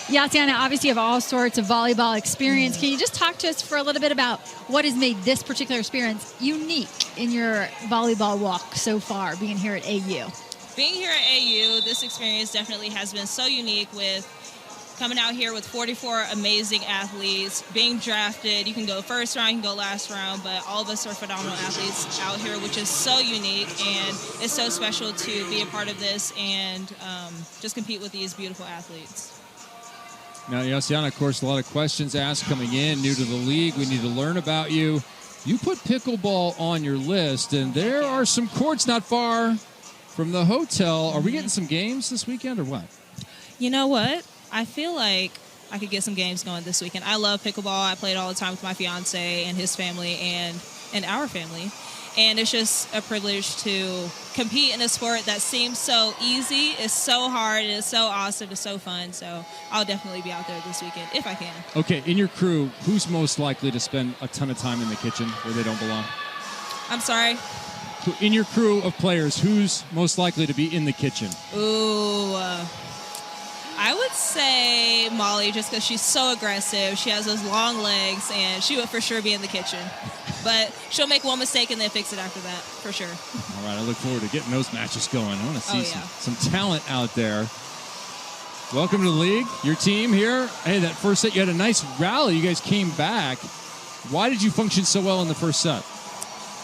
Yassiana, obviously you have all sorts of volleyball experience. Can you just talk to us for a little bit about what has made this particular experience unique in your volleyball walk so far, being here at AU? Being here at AU, this experience definitely has been so unique with coming out here with 44 amazing athletes, being drafted. You can go first round, you can go last round, but all of us are phenomenal athletes out here, which is so unique, and it's so special to be a part of this and just compete with these beautiful athletes. Now, Yassiana, of course, a lot of questions asked coming in, new to the league. We need to learn about you. You put pickleball on your list, and there are some courts not far from the hotel. Are we getting some games this weekend or what? You know what? I feel like I could get some games going this weekend. I love pickleball. I play it all the time with my fiance and his family and our family. And it's just a privilege to compete in a sport that seems so easy. It's so hard. It's so awesome. It's so fun. So I'll definitely be out there this weekend if I can. Okay, in your crew, who's most likely to spend a ton of time in the kitchen where they don't belong? I'm sorry? In your crew of players, who's most likely to be in the kitchen? Ooh, I would say Molly, just because she's so aggressive. She has those long legs, and she would for sure be in the kitchen. But she'll make one mistake and then fix it after that, for sure. All right, I look forward to getting those matches going. I want to see some talent out there. Welcome to the league, your team here. Hey, that first set, you had a nice rally. You guys came back. Why did you function so well in the first set?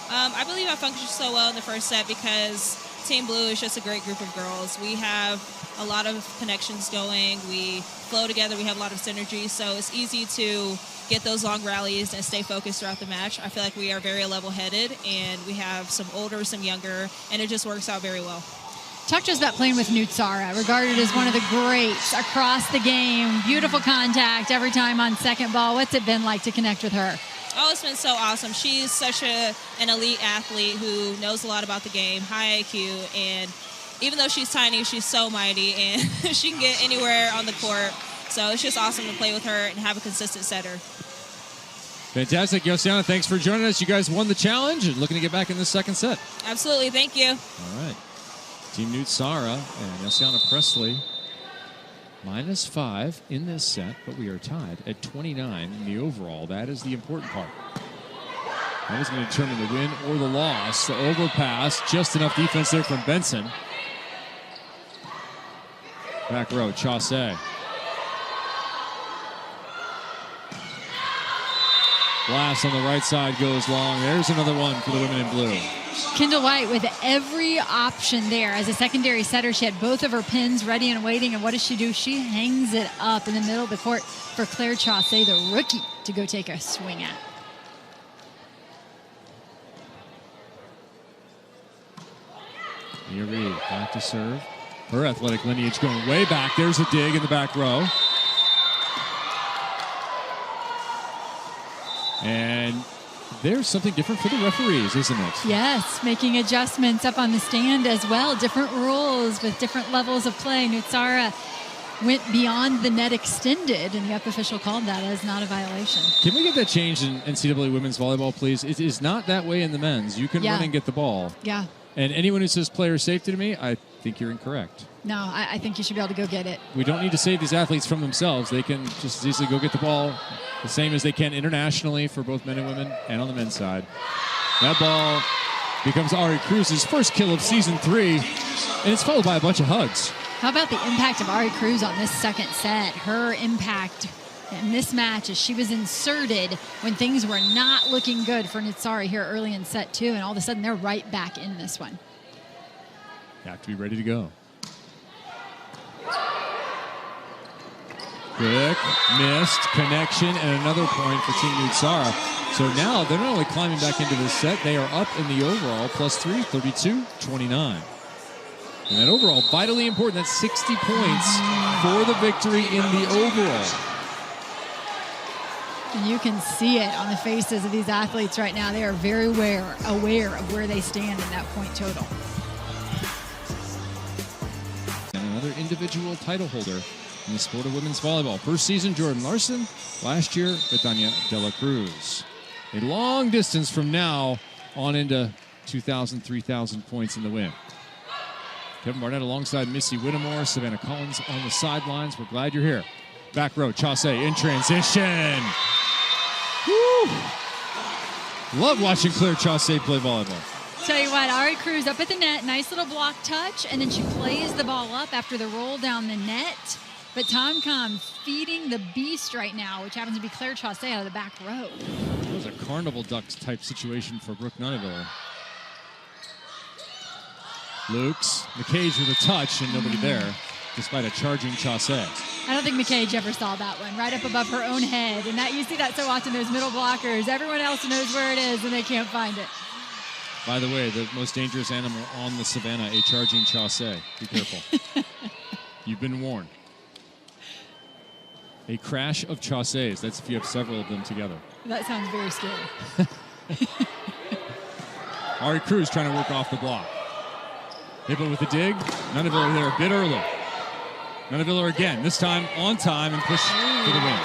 I believe I functioned so well in the first set because Team Blue is just a great group of girls. We have a lot of connections going. We flow together. We have a lot of synergy. So it's easy to get those long rallies and stay focused throughout the match. I feel like we are very level-headed, and we have some older, some younger, and it just works out very well. Talk to us about playing with Nootsara, regarded as one of the greats across the game. Beautiful contact every time on second ball. What's it been like to connect with her? Oh, it's been so awesome. She's such an elite athlete who knows a lot about the game, high IQ, and even though she's tiny, she's so mighty, and she can get anywhere on the court. So it's just awesome to play with her and have a consistent setter. Fantastic. Yassiana, thanks for joining us. You guys won the challenge and looking to get back in the second set. Absolutely. Thank you. All right. Team Nootsara and Yassiana Presley -5 in this set, but we are tied at 29 in the overall. That is the important part. That is going to determine the win or the loss. The overpass, just enough defense there from Benson. Back row, Chaussee. Blast on the right side goes long. There's another one for the women in blue. Kendall White with every option there. As a secondary setter, she had both of her pins ready and waiting. And what does she do? She hangs it up in the middle of the court for Claire Chaussee, the rookie, to go take a swing at. Mia Reed back to serve. Her athletic lineage going way back. There's a dig in the back row. And there's something different for the referees, isn't it? Yes, making adjustments up on the stand as well. Different rules with different levels of play. Nootsara went beyond the net extended, and the up official called that as not a violation. Can we get that changed in NCAA women's volleyball, please? It is not that way in the men's. You can run and get the ball. Yeah. And anyone who says player safety to me, I think you're incorrect. No, I think you should be able to go get it. We don't need to save these athletes from themselves. They can just as easily go get the ball the same as they can internationally for both men and women and on the men's side. That ball becomes Ari Cruz's first kill of season 3, and it's followed by a bunch of hugs. How about the impact of Ari Cruz on this second set? Her impact in this match as she was inserted when things were not looking good for Nootsara here early in set 2, and all of a sudden they're right back in this one. You have to be ready to go. Quick, missed, connection, and another point for Team Nootsara. So now they're not only climbing back into this set, they are up in the overall, +3, 32-29. And that overall, vitally important. That's 60 points for the victory in the overall. And you can see it on the faces of these athletes right now. They are very aware of where they stand in that point total. And another individual title holder in the sport of women's volleyball. First season, Jordan Larson. Last year, Betania de la Cruz. A long distance from now on into 2,000, 3,000 points in the win. Kevin Barnett alongside Missy Whittemore. Savannah Collins on the sidelines. We're glad you're here. Back row, Chaussee in transition. Woo! Love watching Claire Chaussee play volleyball. Tell you what, Ari Cruz up at the net, nice little block touch, and then she plays the ball up after the roll down the net. But Tom Com feeding the beast right now, which happens to be Claire Chaussee out of the back row. It was a carnival ducks type situation for Brooke Nunaville. Lukes, McCage with a touch and nobody there, despite a charging Chaussee. I don't think McCage ever saw that one, right up above her own head. And that you see that so often, those middle blockers. Everyone else knows where it is and they can't find it. By the way, the most dangerous animal on the savannah, a charging Chaussee. Be careful. You've been warned. A crash of Chaussees. That's if you have several of them together. That sounds very scary. Ari Cruz trying to work off the block. Hibble with the dig. Nunaville there a bit early. Nunaville again, this time on time and push for the win.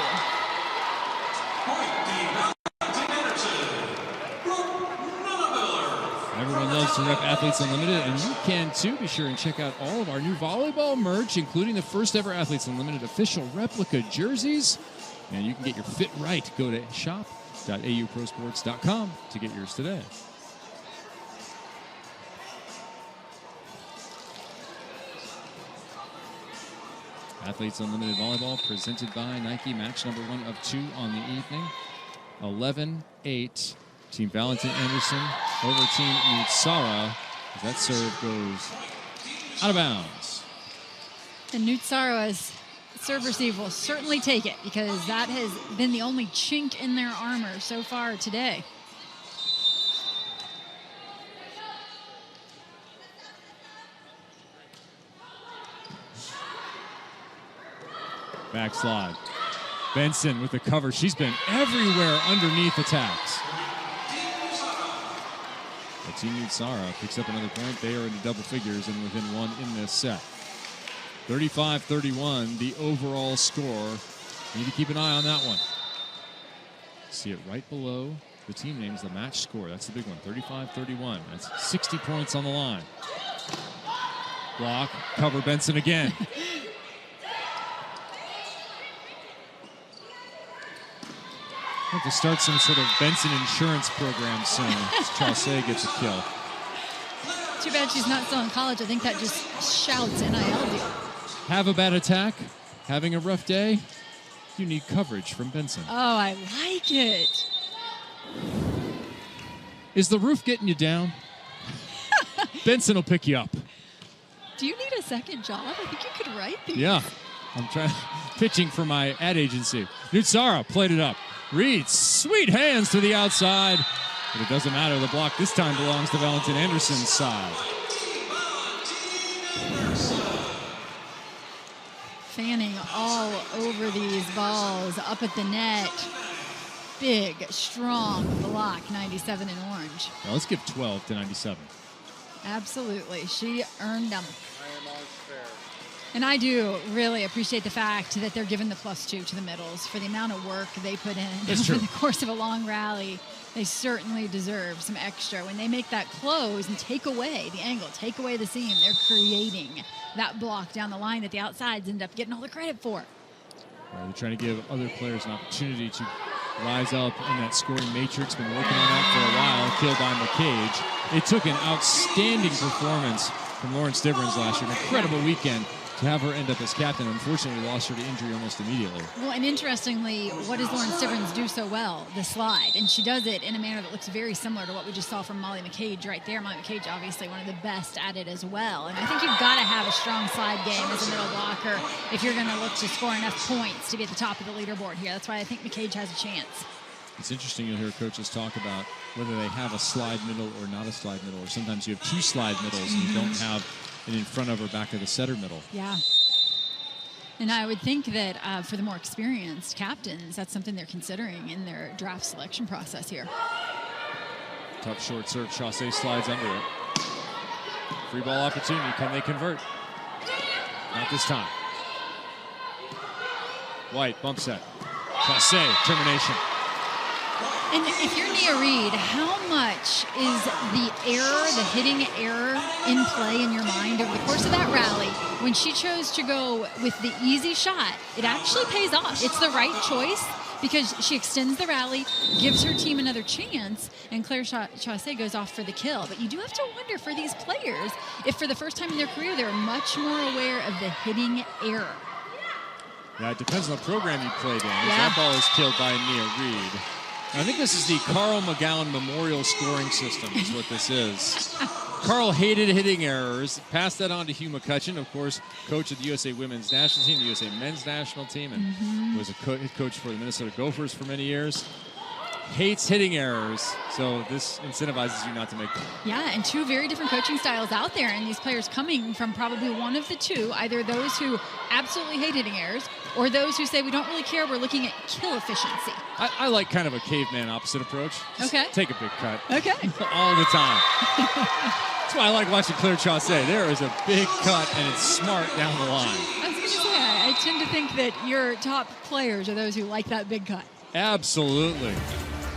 Everyone loves to rep Athletes Unlimited, and you can too. Be sure and check out all of our new volleyball merch, including the first ever Athletes Unlimited official replica jerseys. And you can get your fit right. Go to shop.auprosports.com to get yours today. Athletes Unlimited Volleyball presented by Nike. Match number 1 of 2 on the evening. 11-8. Team Valentin Anderson over Team Nootsara. That serve goes out of bounds. And Nootsara's serve receive will certainly take it because that has been the only chink in their armor so far today. Backslide. Benson with the cover. She's been everywhere underneath attacks. But Team Nootsara picks up another point. They are into double figures and within 1 in this set. 35-31, the overall score. Need to keep an eye on that one. See it right below the team names, the match score. That's the big one, 35-31. That's 60 points on the line. Block, cover, Benson again. We'll have to start some sort of Benson insurance program soon. Chaussee gets a kill. Too bad she's not still in college. I think that just shouts NIL deal. Have a bad attack? Having a rough day? You need coverage from Benson. Oh, I like it. Is the roof getting you down? Benson will pick you up. Do you need a second job? I think you could write these. Yeah. I'm pitching for my ad agency. Nootsara played it up. Reads, sweet hands to the outside. But it doesn't matter. The block this time belongs to Valentin Anderson's side. Fanning all over these balls, up at the net. Big, strong block, 97 in orange. Now let's give 12 to 97. Absolutely. She earned them. And I do really appreciate the fact that they're giving the +2 to the middles for the amount of work they put in over the course of a long rally. They certainly deserve some extra. When they make that close and take away the angle, take away the seam, they're creating that block down the line that the outsides end up getting all the credit for. Well, they're trying to give other players an opportunity to rise up in that scoring matrix. Been working on that for a while. Killed by McCage. It took an outstanding performance from Lauren Stivrins last year. An incredible weekend to have her end up as captain. Unfortunately, lost her to injury almost immediately. Well, and interestingly, what does Lauren Stivrins do so well? The slide. And she does it in a manner that looks very similar to what we just saw from Molly McCage right there. Molly McCage, obviously one of the best at it as well. And I think you've got to have a strong slide game as a middle blocker if you're going to look to score enough points to be at the top of the leaderboard here. That's why I think McCage has a chance. It's interesting you'll hear coaches talk about whether they have a slide middle or not a slide middle, or sometimes you have two slide middles and you don't have it in front of or back of the setter middle. Yeah. And I would think that for the more experienced captains, that's something they're considering in their draft selection process here. Tough short serve. Chaussee slides under it. Free ball opportunity. Can they convert? Not this time. White, bump set. Chaussee, termination. And if you're Nia Reed, how much is the error, the hitting error, in play in your mind over the course of that rally? When she chose to go with the easy shot, it actually pays off. It's the right choice because she extends the rally, gives her team another chance, and Claire Chaussee goes off for the kill. But you do have to wonder for these players if for the first time in their career they're much more aware of the hitting error. Yeah, it depends on the program you played in. That ball is killed by Nia Reed. I think this is the Carl McGowan Memorial Scoring System is what this is. Carl hated hitting errors, passed that on to Hugh McCutcheon, of course, coach of the USA Women's National Team, the USA Men's National Team, and was a head coach for the Minnesota Gophers for many years. Hates hitting errors, so this incentivizes you not to make them. Yeah, and two very different coaching styles out there, and these players coming from probably one of the two, either those who absolutely hate hitting errors or those who say we don't really care, we're looking at kill efficiency. I like kind of a caveman opposite approach. Just take a big cut. Okay. All the time. That's why I like watching Claire Chaussee. There is a big cut, and it's smart down the line. I was going to say, I tend to think that your top players are those who like that big cut. Absolutely.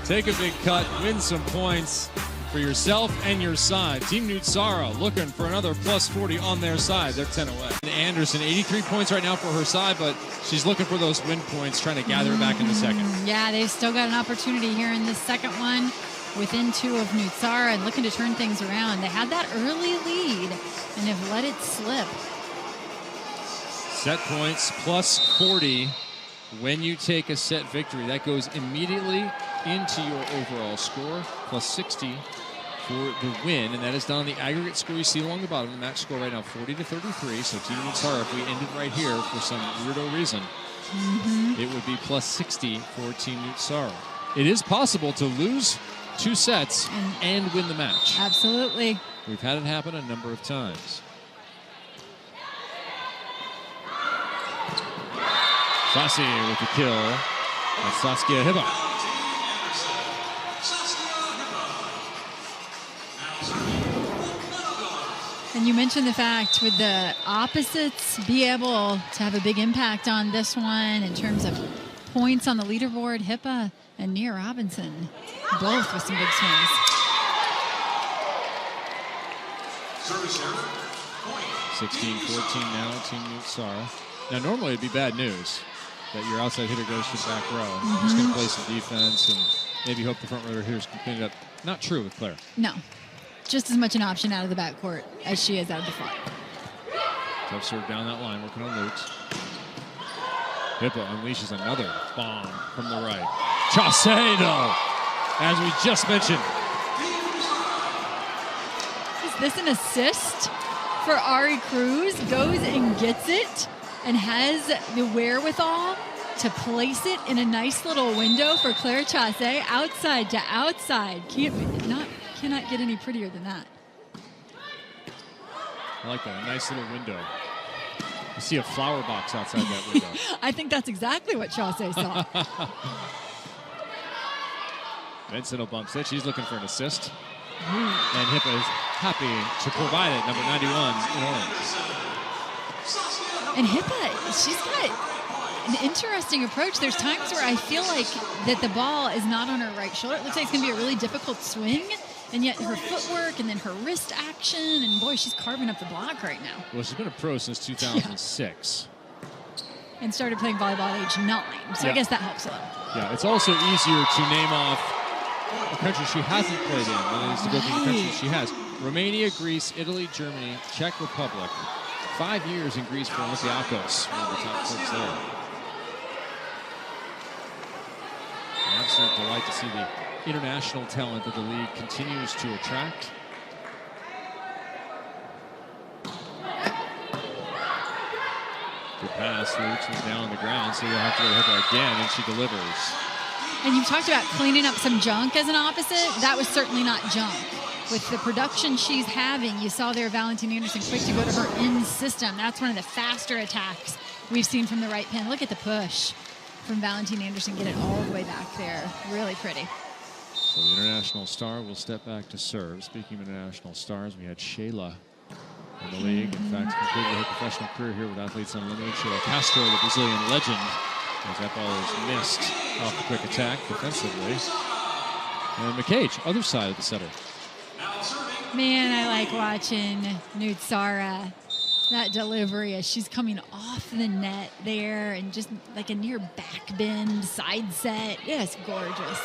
Take a big cut, win some points for yourself and your side. Team Nootsara looking for another +40 on their side. They're 10 away. And Anderson, 83 points right now for her side, but she's looking for those win points, trying to gather it back in the second. Yeah, they've still got an opportunity here in this second one within 2 of Nootsara and looking to turn things around. They had that early lead and have let it slip. Set points +40 when you take a set victory. That goes immediately into your overall score, +60 for the win, and that is done on the aggregate score you see along the bottom. The match score right now 40-33. So Team Nootsara, if we ended right here for some weirdo reason, it would be +60 for Team Nootsara. It is possible to lose 2 sets and win the match. Absolutely. We've had it happen a number of times. Chaussee with the kill. That's Saskia Hiba. And you mentioned the fact with the opposites be able to have a big impact on this one in terms of points on the leaderboard. Hipa and Nia Robinson, both with some big swings. 16-14 now, Team Nootsara. Now, normally it'd be bad news that your outside hitter goes to the back row. Just going to play some defense and maybe hope the front row hitters can clean it up. Not true with Claire. No. Just as much an option out of the backcourt as she is out of the front. Tough serve down that line, working on Luke's. Hippa unleashes another bomb from the right. Chaussee, though, as we just mentioned. Is this an assist for Ari Cruz? Goes and gets it and has the wherewithal to place it in a nice little window for Claire Chaussee, outside to outside. Cannot get any prettier than that. I like that, a nice little window. You see a flower box outside that window. I think that's exactly what Chaussee saw. Benson will bump it. She's looking for an assist. And Hippa is happy to provide it, number 91 in orange. And Hippa, she's got an interesting approach. There's times where I feel like that the ball is not on her right shoulder. It looks like it's going to be a really difficult swing. And yet her footwork and then her wrist action, and boy, she's carving up the block right now. Well, she's been a pro since 2006. And started playing volleyball at age 9. So I guess that helps a lot. Yeah, it's also easier to name off a country she hasn't played in than it is to go through the countries she has. Romania, Greece, Italy, Germany, Czech Republic. 5 years in Greece for Olympiakos, one of the top folks there. An absolute delight to see the international talent that the league continues to attract. Good pass, Luke is down on the ground, so you'll have to go to Hippa again, and she delivers. And you talked about cleaning up some junk as an opposite. That was certainly not junk. With the production she's having, you saw there Valentin Anderson quick to go to her in system. That's one of the faster attacks we've seen from the right pin. Look at the push from Valentin Anderson. Get it all the way back there. Really pretty. So the international star will step back to serve. Speaking of international stars, we had Shayla in the league. In fact, completed her professional career here with Athletes Unlimited. Shayla Castro, the Brazilian legend, as that ball is missed off the quick attack defensively. And McCage, other side of the setter. Man, I like watching Nootsara. That delivery as she's coming off the net there and just like a near back bend, side set. Yeah, it's gorgeous.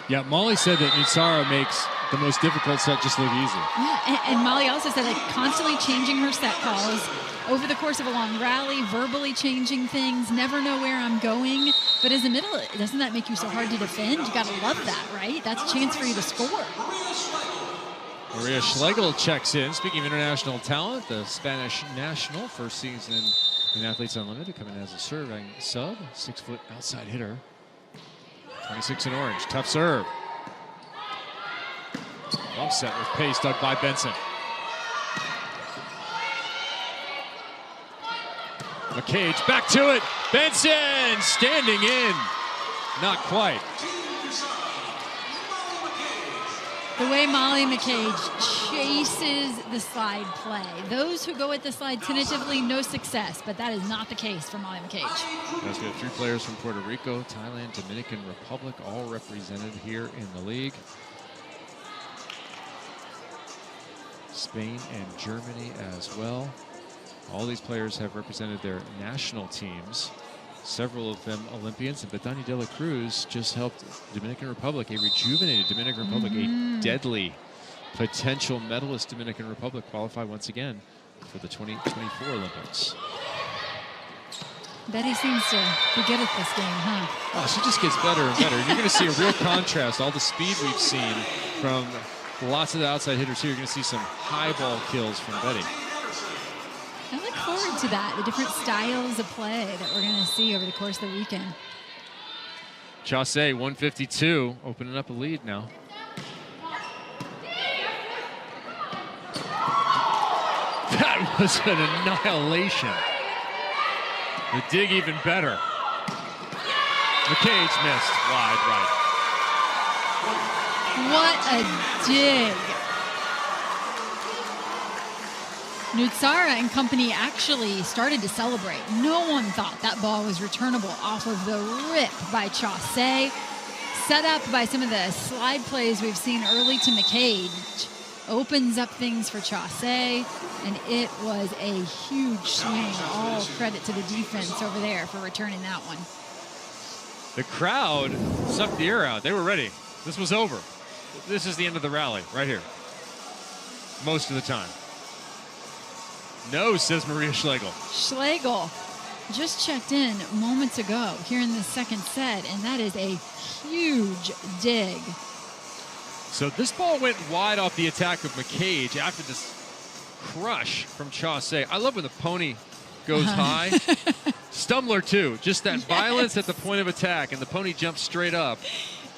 Yeah, Molly said that Nootsara makes the most difficult set just look easy. Yeah, and Molly also said that constantly changing her set calls over the course of a long rally, verbally changing things, never know where I'm going. But as a middle, doesn't that make you so hard to defend? You got to love that, right? That's a chance for you to score. Maria Schlegel checks in. Speaking of international talent, the Spanish national, first season in Athletes Unlimited, coming as a serving sub, 6-foot outside hitter. 26 in orange, tough serve. Bump set with pace dug by Benson. McCage back to it. Benson standing in. Not quite. The way Molly McCage chases the slide play. Those who go at the slide tentatively, no success, but that is not the case for Molly McCage. Yes, we have 3 players from Puerto Rico, Thailand, Dominican Republic, all represented here in the league. Spain and Germany as well. All these players have represented their national teams. Several of them Olympians, and Betania de la Cruz just helped Dominican Republic, a rejuvenated Dominican Republic, a deadly potential medalist Dominican Republic, qualify once again for the 2024 Olympics. Betty seems to be good at this game, huh? Oh, she just gets better and better. You're going to see a real contrast. All the speed we've seen from lots of the outside hitters here. You're going to see some high ball kills from Betty. I look forward to that, the different styles of play that we're going to see over the course of the weekend. Chaussee, 152, opening up a lead now. That was an annihilation. The dig even better. McCage missed wide right. What a dig. Nootsara and company actually started to celebrate. No one thought that ball was returnable off of the rip by Chaussee. Set up by some of the slide plays we've seen early to McCage. Opens up things for Chaussee, and it was a huge swing. All credit to the defense over there for returning that one. The crowd sucked the air out. They were ready. This was over. This is the end of the rally right here. Most of the time. No, says Maria Schlegel. Schlegel just checked in moments ago here in the second set, and that is a huge dig. So this ball went wide off the attack of McCage after this crush from Chaussee. I love when the pony goes high. Stumbler, too. Just that violence at the point of attack, and the pony jumps straight up.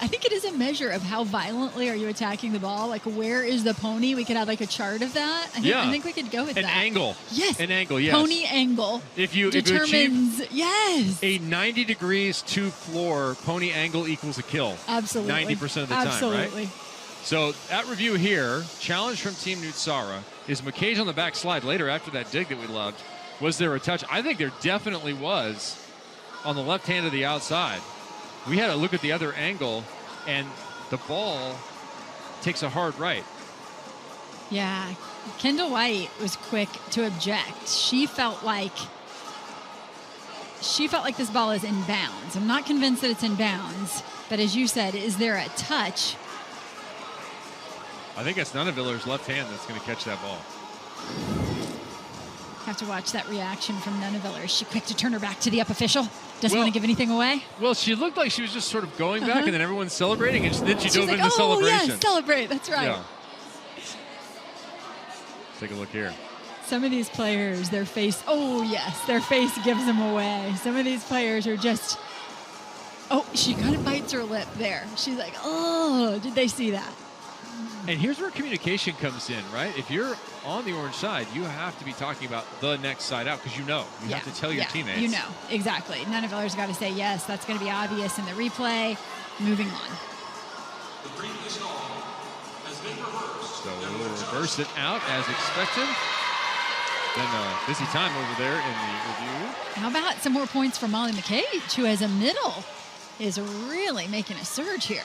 I think it is a measure of how violently are you attacking the ball. Like, where is the pony? We could have, like, a chart of that. I think we could go with that. An angle. Yes. An angle, yes. Pony angle If you determines, if a 90 degrees to floor pony angle equals a kill. Absolutely. 90% of the time, Absolutely. right? So at review here, challenge from Team Nootsara is McCage on the back slide later after that dig that we loved. Was there a touch? I think there definitely was on the left hand of the outside. We had a look at the other angle, and the ball takes a hard right. Yeah. Kendall White was quick to object. She felt like this ball is in bounds. I'm not convinced that it's in bounds, but as you said, is there a touch? I think it's Nunneviller's left hand that's going to catch that ball. Have to watch that reaction from Nunneviller. Is she quick to turn her back to the up official? Doesn't want to give anything away? Well, she looked like she was just sort of going back, and then everyone's celebrating, and then she dove like, into celebration. Yeah, celebrate. That's right. Yeah. Take a look here. Some of these players, their face, their face gives them away. Some of these players are just, she kind of bites her lip there. She's like, did they see that? And here's where communication comes in, right? If you're on the orange side, you have to be talking about the next side out because you have to tell your teammates. You know, exactly. Nunneviller's got to say, yes, that's going to be obvious in the replay. Moving on. The previous call has been reversed. So we'll reverse it out as expected. Then a busy time over there in the review. How about some more points for Molly McCage, who as a middle is really making a surge here.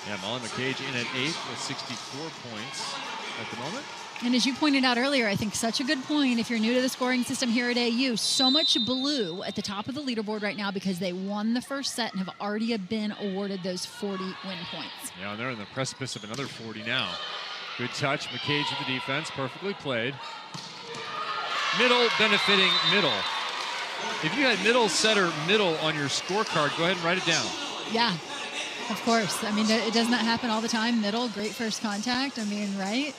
Yeah, Molly McCage in at 8th with 64 points at the moment. And as you pointed out earlier, I think such a good point. If you're new to the scoring system here at AU, so much blue at the top of the leaderboard right now because they won the first set and have already been awarded those 40 win points. Yeah, and they're in the precipice of another 40 now. Good touch. McCage with the defense. Perfectly played. Middle benefiting middle. If you had middle setter middle on your scorecard, go ahead and write it down. Yeah. Of course. I mean, it does not happen all the time. Middle, great first contact. I mean, right?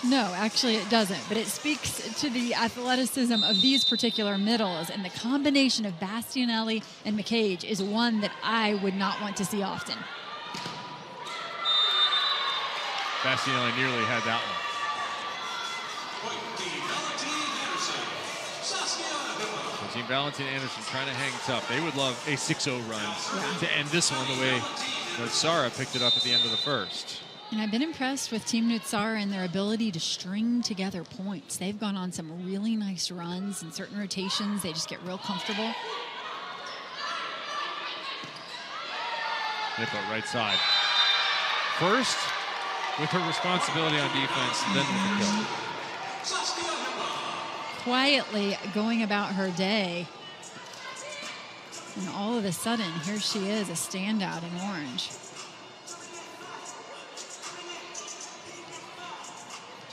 No, actually it doesn't. But it speaks to the athleticism of these particular middles. And the combination of Bastianelli and McCage is one that I would not want to see often. Bastianelli nearly had that one. So Team Valentin Anderson trying to hang tough. They would love a 6-0 run to end this one the way Nootsara picked it up at the end of the first. And I've been impressed with Team Nootsara and their ability to string together points. They've gone on some really nice runs in certain rotations. They just get real comfortable. Nippo right side. First with her responsibility on defense, then with the kill. Quietly going about her day. And all of a sudden, here she is, a standout in orange.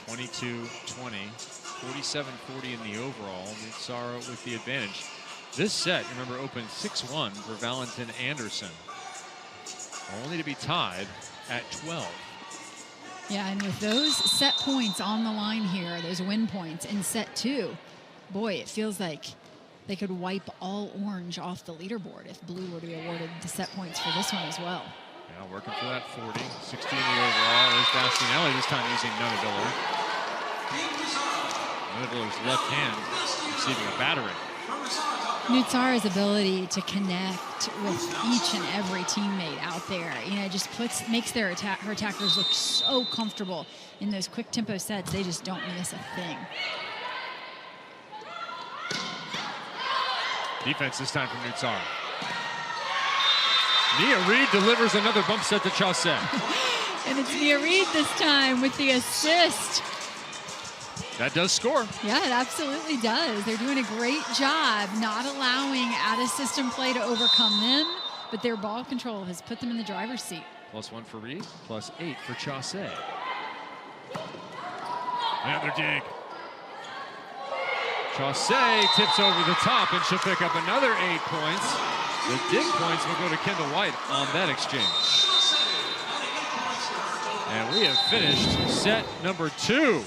22-20, 47-40 in the overall. Nootsara with the advantage. This set, remember, opened 6-1 for Valentin Anderson. Only to be tied at 12. Yeah, and with those set points on the line here, those win points in set 2, boy, it feels like they could wipe all orange off the leaderboard if blue were to be awarded the set points for this one as well. Yeah, working for that 40. 16 in the overall. There's Bastianelli, this time using Nunneviller. Nunneviller's left hand receiving a battering. Nootsara's ability to connect with each and every teammate out there, just makes her attackers look so comfortable in those quick tempo sets. They just don't miss a thing. Defense this time from Nootsara. Nia Reed delivers another bump set to Chaussee. And it's Nia Reed this time with the assist. That does score. Yeah, it absolutely does. They're doing a great job not allowing out-of-system play to overcome them, but their ball control has put them in the driver's seat. +1 for Reed, +8 for Chaussee. Another dig. Chaussee tips over the top, and she'll pick up another 8 points. The dig points will go to Kendall White on that exchange. And we have finished set number 2.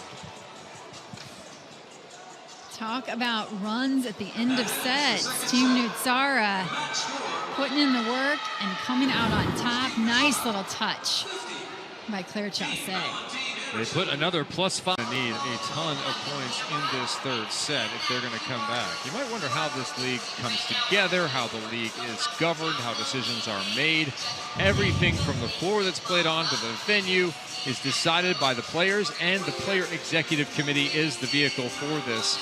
Talk about runs at the end of sets. Team Nootsara putting in the work and coming out on top. Nice little touch by Claire Chaussee. They put another +5. They need a ton of points in this third set if they're going to come back. You might wonder how this league comes together, how the league is governed, how decisions are made. Everything from the floor that's played on to the venue is decided by the players, and the player executive committee is the vehicle for this.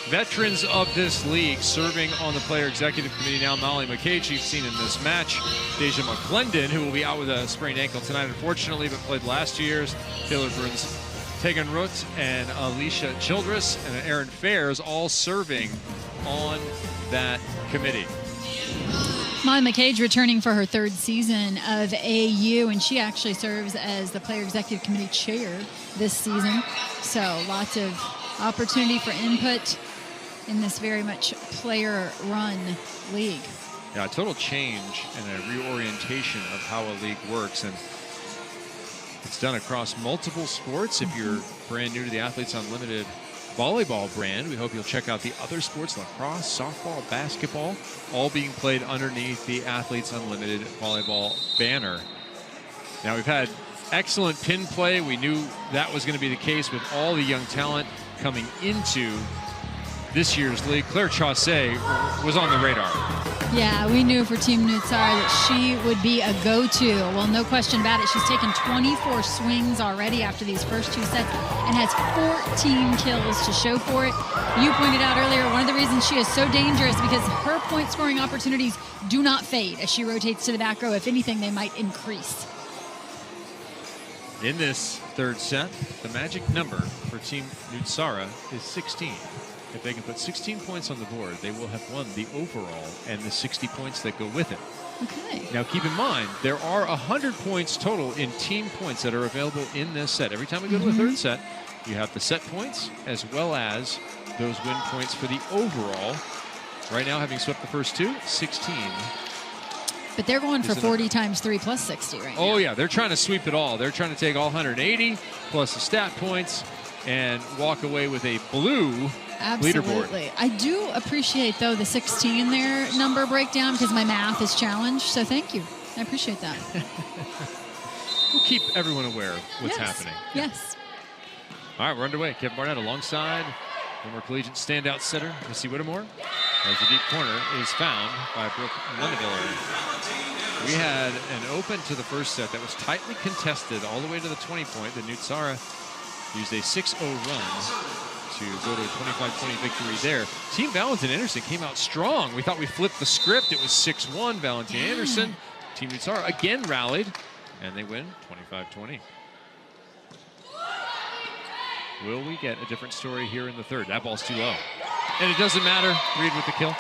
Veterans of this league serving on the player executive committee now: Molly McCage, you've seen in this match; Deja McClendon, who will be out with a sprained ankle tonight, unfortunately, but played last year's; Taylor Bruns Tegenruth, and Alicia Childress, and Aaron Fairs, all serving on that committee. Molly McCage returning for her 3rd season of AU, and she actually serves as the player executive committee chair this season. So lots of opportunity for input in this very much player-run league. Yeah, a total change and a reorientation of how a league works, and it's done across multiple sports. If you're brand new to the Athletes Unlimited volleyball brand, we hope you'll check out the other sports: lacrosse, softball, basketball, all being played underneath the Athletes Unlimited volleyball banner. Now, we've had excellent pin play. We knew that was going to be the case with all the young talent coming into this year's league. Claire Chaussee was on the radar. Yeah, we knew for Team Nootsara that she would be a go-to. Well, no question about it. She's taken 24 swings already after these first 2 sets and has 14 kills to show for it. You pointed out earlier, one of the reasons she is so dangerous because her point-scoring opportunities do not fade as she rotates to the back row. If anything, they might increase. In this third set, the magic number for Team Nootsara is 16. If they can put 16 points on the board, they will have won the overall and the 60 points that go with it. Okay. Now, keep in mind, there are 100 points total in team points that are available in this set. Every time we go to a third set, you have the set points as well as those win points for the overall. Right now, having swept the first 2, 16. But they're going for 40 times 3 plus 60 right now. Oh, yeah. They're trying to sweep it all. They're trying to take all 180 plus the stat points and walk away with a blue Absolutely. leaderboard. I do appreciate, though, the 16 there number breakdown because my math is challenged. So thank you. I appreciate that. We'll keep everyone aware of what's happening. Yes. All right, we're underway. Kevin Barnett alongside former collegiate standout setter Missy Whittemore, as the deep corner is found by Brooke Lundeviller. We had an open to the first set that was tightly contested all the way to the 20-point. The Nootsara used a 6-0 run to go to a 25-20 victory there. Team Valentin Anderson came out strong. We thought we flipped the script. It was 6-1 Valentin Anderson. Team Nootsara again rallied, and they win 25-20. Will we get a different story here in the third? That ball's too low. And it doesn't matter. Reed with the kill.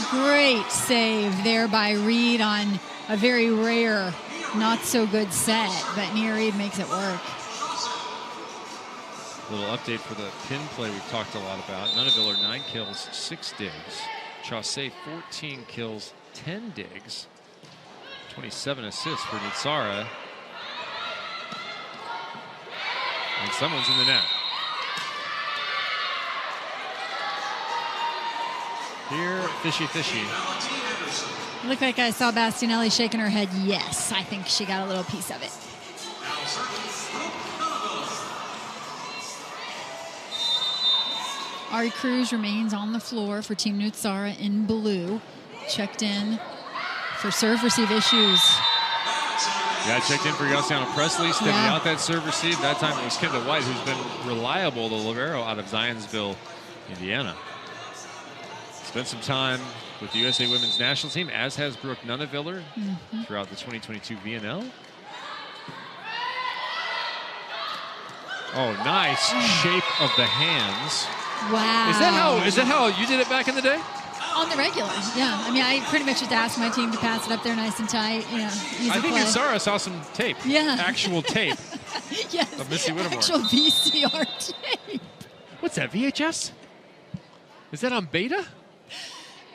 Great save there by Reed on a very rare, not so good set, but Nia Reed makes it work. Little update for the pin play we've talked a lot about. Nunaviller 9 kills, 6 digs. Chaussee 14 kills, 10 digs. 27 assists for Nootsara. And someone's in the net. Here, fishy. Looked like I saw Bastianelli shaking her head. Yes, I think she got a little piece of it. Ari Cruz remains on the floor for Team Nootsara in blue. Checked in for serve-receive issues. Yeah, checked in for Yosiana Presley, stepping out that serve receive. That time it was Kendall White, who's been reliable, the libero out of Zionsville, Indiana. Spent some time with the USA Women's National Team, as has Brooke Nunaviller throughout the 2022 VNL. Oh, nice shape of the hands. Wow. Is that how you did it back in the day? On the regular, yeah. I mean, I pretty much just asked my team to pass it up there nice and tight, easy I think play. Nootsara saw some tape. Yeah. Actual tape Yes. Of Missy Whittemore. Actual VCR tape. What's that, VHS? Is that on beta?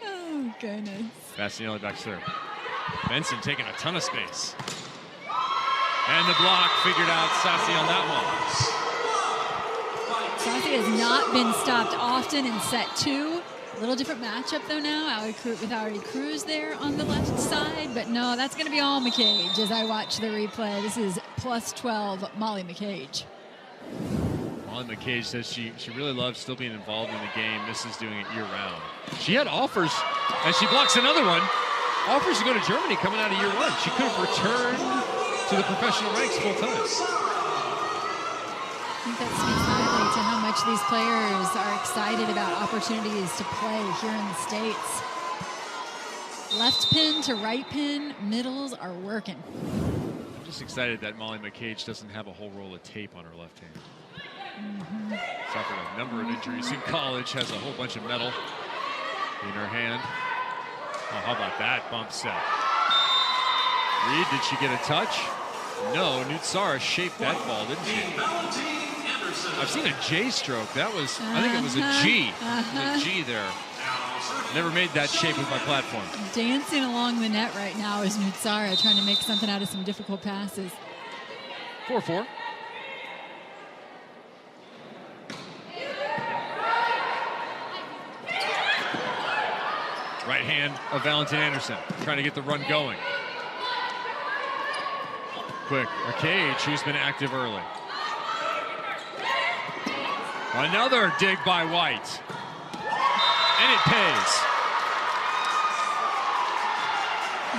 Oh, goodness. Bastianelli back to serve. Benson taking a ton of space. And the block figured out Sassi on that one. Sassi has not been stopped often in set 2. A little different matchup, though, now with Ari Cruz there on the left side. But no, that's going to be all McCage as I watch the replay. This is plus 12 Molly McCage. Molly McCage says she really loves still being involved in the game. Misses doing it year-round. She had offers, and she blocks another one. Offers to go to Germany coming out of year 1. She could have returned to the professional ranks full time. I think that speaks highly to how much these players are excited about opportunities to play here in the States. Left pin to right pin, middles are working. I'm just excited that Molly McCage doesn't have a whole roll of tape on her left hand. Suffered a number of injuries in college, has a whole bunch of metal in her hand. Oh, how about that bump set? Reed, did she get a touch? No, Nootsara shaped that ball, didn't she? I've seen a J stroke. That was, I think it was a G. It was a G there. Never made that shape with my platform. Dancing along the net right now is Nootsara trying to make something out of some difficult passes. 4-4. Right hand of Valentin Anderson, trying to get the run going. Quick, McCage, who's been active early. Another dig by White. And it pays.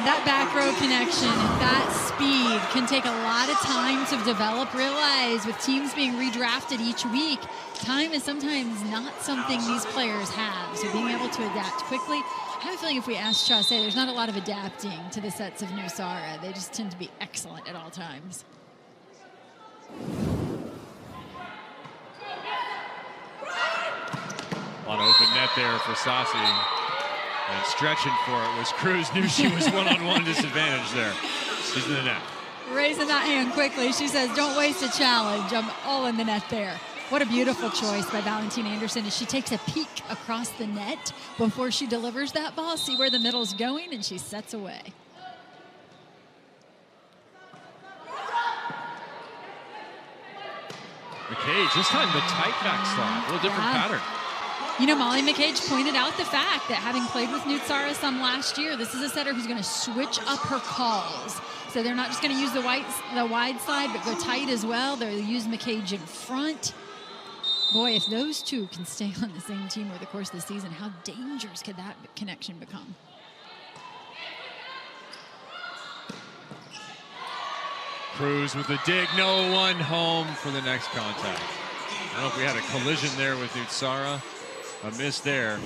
That back row connection, that speed can take a lot of time to develop. Realize with teams being redrafted each week, time is sometimes not something these players have. So being able to adapt quickly. I have a feeling if we ask Chase, there's not a lot of adapting to the sets of Nootsara. They just tend to be excellent at all times. A lot of open net there for Sassi. And stretching for it was Cruz. Knew she was one-on-one disadvantage there. She's in the net. Raising that hand quickly. She says, don't waste a challenge. I'm all in the net there. What a beautiful choice by Valentin Anderson as she takes a peek across the net before she delivers that ball. See where the middle's going, and she sets away. McCage, this time the tight backslide. A little different pattern. You know, Molly McCage pointed out the fact that having played with Nootsara some last year, this is a setter who's going to switch up her calls. So they're not just going to use the wide side, but go tight as well. They'll use McCage in front. Boy, if those two can stay on the same team over the course of the season, how dangerous could that connection become? Cruz with the dig, no one home for the next contact. I don't know if we had a collision there with Nootsara. A miss there.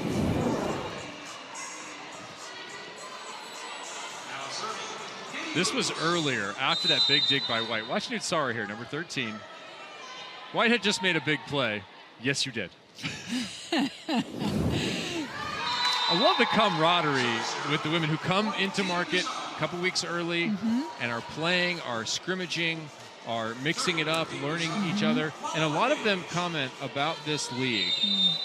This was earlier, after that big dig by White. Watch Nootsara here, number 13. White had just made a big play. Yes, you did. I love the camaraderie with the women who come into market a couple weeks early and are playing, are scrimmaging, are mixing it up, learning each other. And a lot of them comment about this league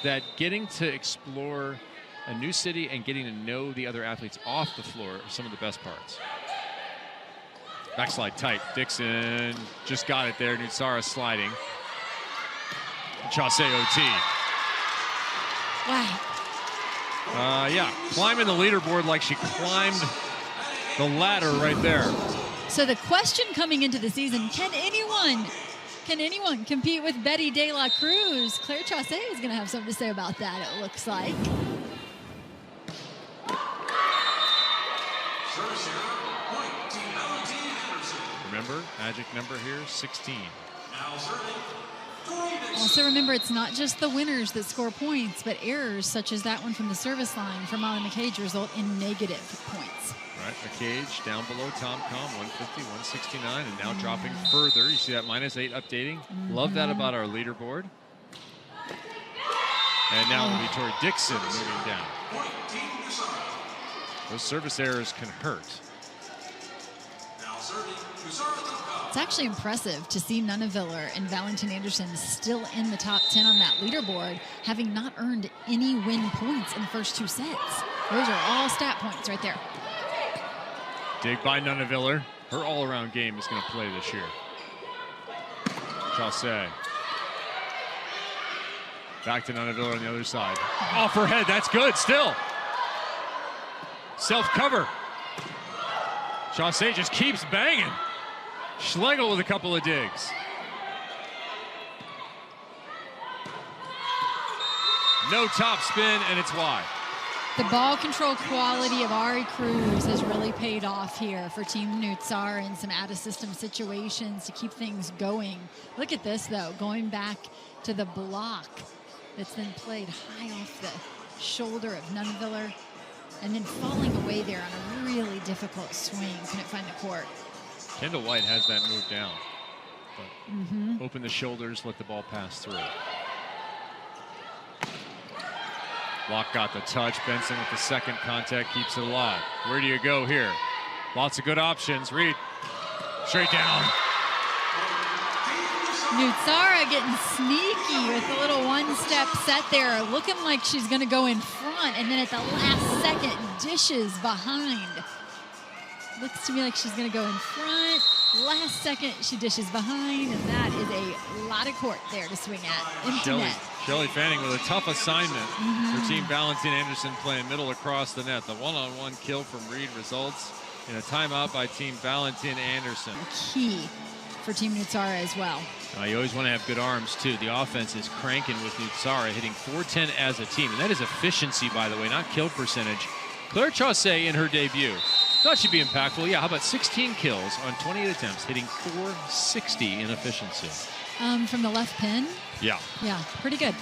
that getting to explore a new city and getting to know the other athletes off the floor are some of the best parts. Backslide tight. Dixon just got it there. Nootsara sliding. Chase OT. Wow. Yeah, climbing the leaderboard like she climbed the ladder right there. So the question coming into the season, can anyone compete with Betty De La Cruz? Claire Chase is going to have something to say about that, it looks like. Remember, magic number here, 16. Also remember, it's not just the winners that score points, but errors such as that one from the service line from Molly McCage result in negative points. All right, McCage down below Tom-Com, 150, 169, and now dropping further. You see that -8 updating. Love that about our leaderboard. And now it'll be Tori Dixon moving down. Those service errors can hurt. Now serving, Nootsara. It's actually impressive to see Nunaviller and Valentin Anderson still in the top 10 on that leaderboard, having not earned any win points in the first 2 sets. Those are all stat points right there. Dig by Nunaviller. Her all-around game is going to play this year. Chaussee. Back to Nunaviller on the other side. Off her head, that's good still. Self-cover. Chaussee just keeps banging. Schlegel with a couple of digs. No top spin, and it's wide. The ball control quality of Ari Cruz has really paid off here for Team Nootsara in some out-of-system situations to keep things going. Look at this, though, going back to the block that's then played high off the shoulder of Nunaviller and then falling away there on a really difficult swing. Couldn't find the court. Kendall White has that move down. But open the shoulders, let the ball pass through. Block got the touch. Benson with the second contact keeps it alive. Where do you go here? Lots of good options. Reed, straight down. Nootsara getting sneaky with a little one-step set there, looking like she's going to go in front, and then at the last second, dishes behind. Looks to me like she's going to go in front. Last second, she dishes behind, and that is a lot of court there to swing at. Empty net. Shelly Fanning with a tough assignment for Team Valentin Anderson, playing middle across the net. The one-on-one kill from Reed results in a timeout by Team Valentin Anderson. Key for Team Nootsara as well. You always want to have good arms, too. The offense is cranking with Nootsara, hitting .410 as a team. And that is efficiency, by the way, not kill percentage. Claire Chaussee in her debut. Thought she'd be impactful. Yeah, how about 16 kills on 28 attempts, hitting .460 in efficiency. From the left pin? Yeah. Yeah, pretty good.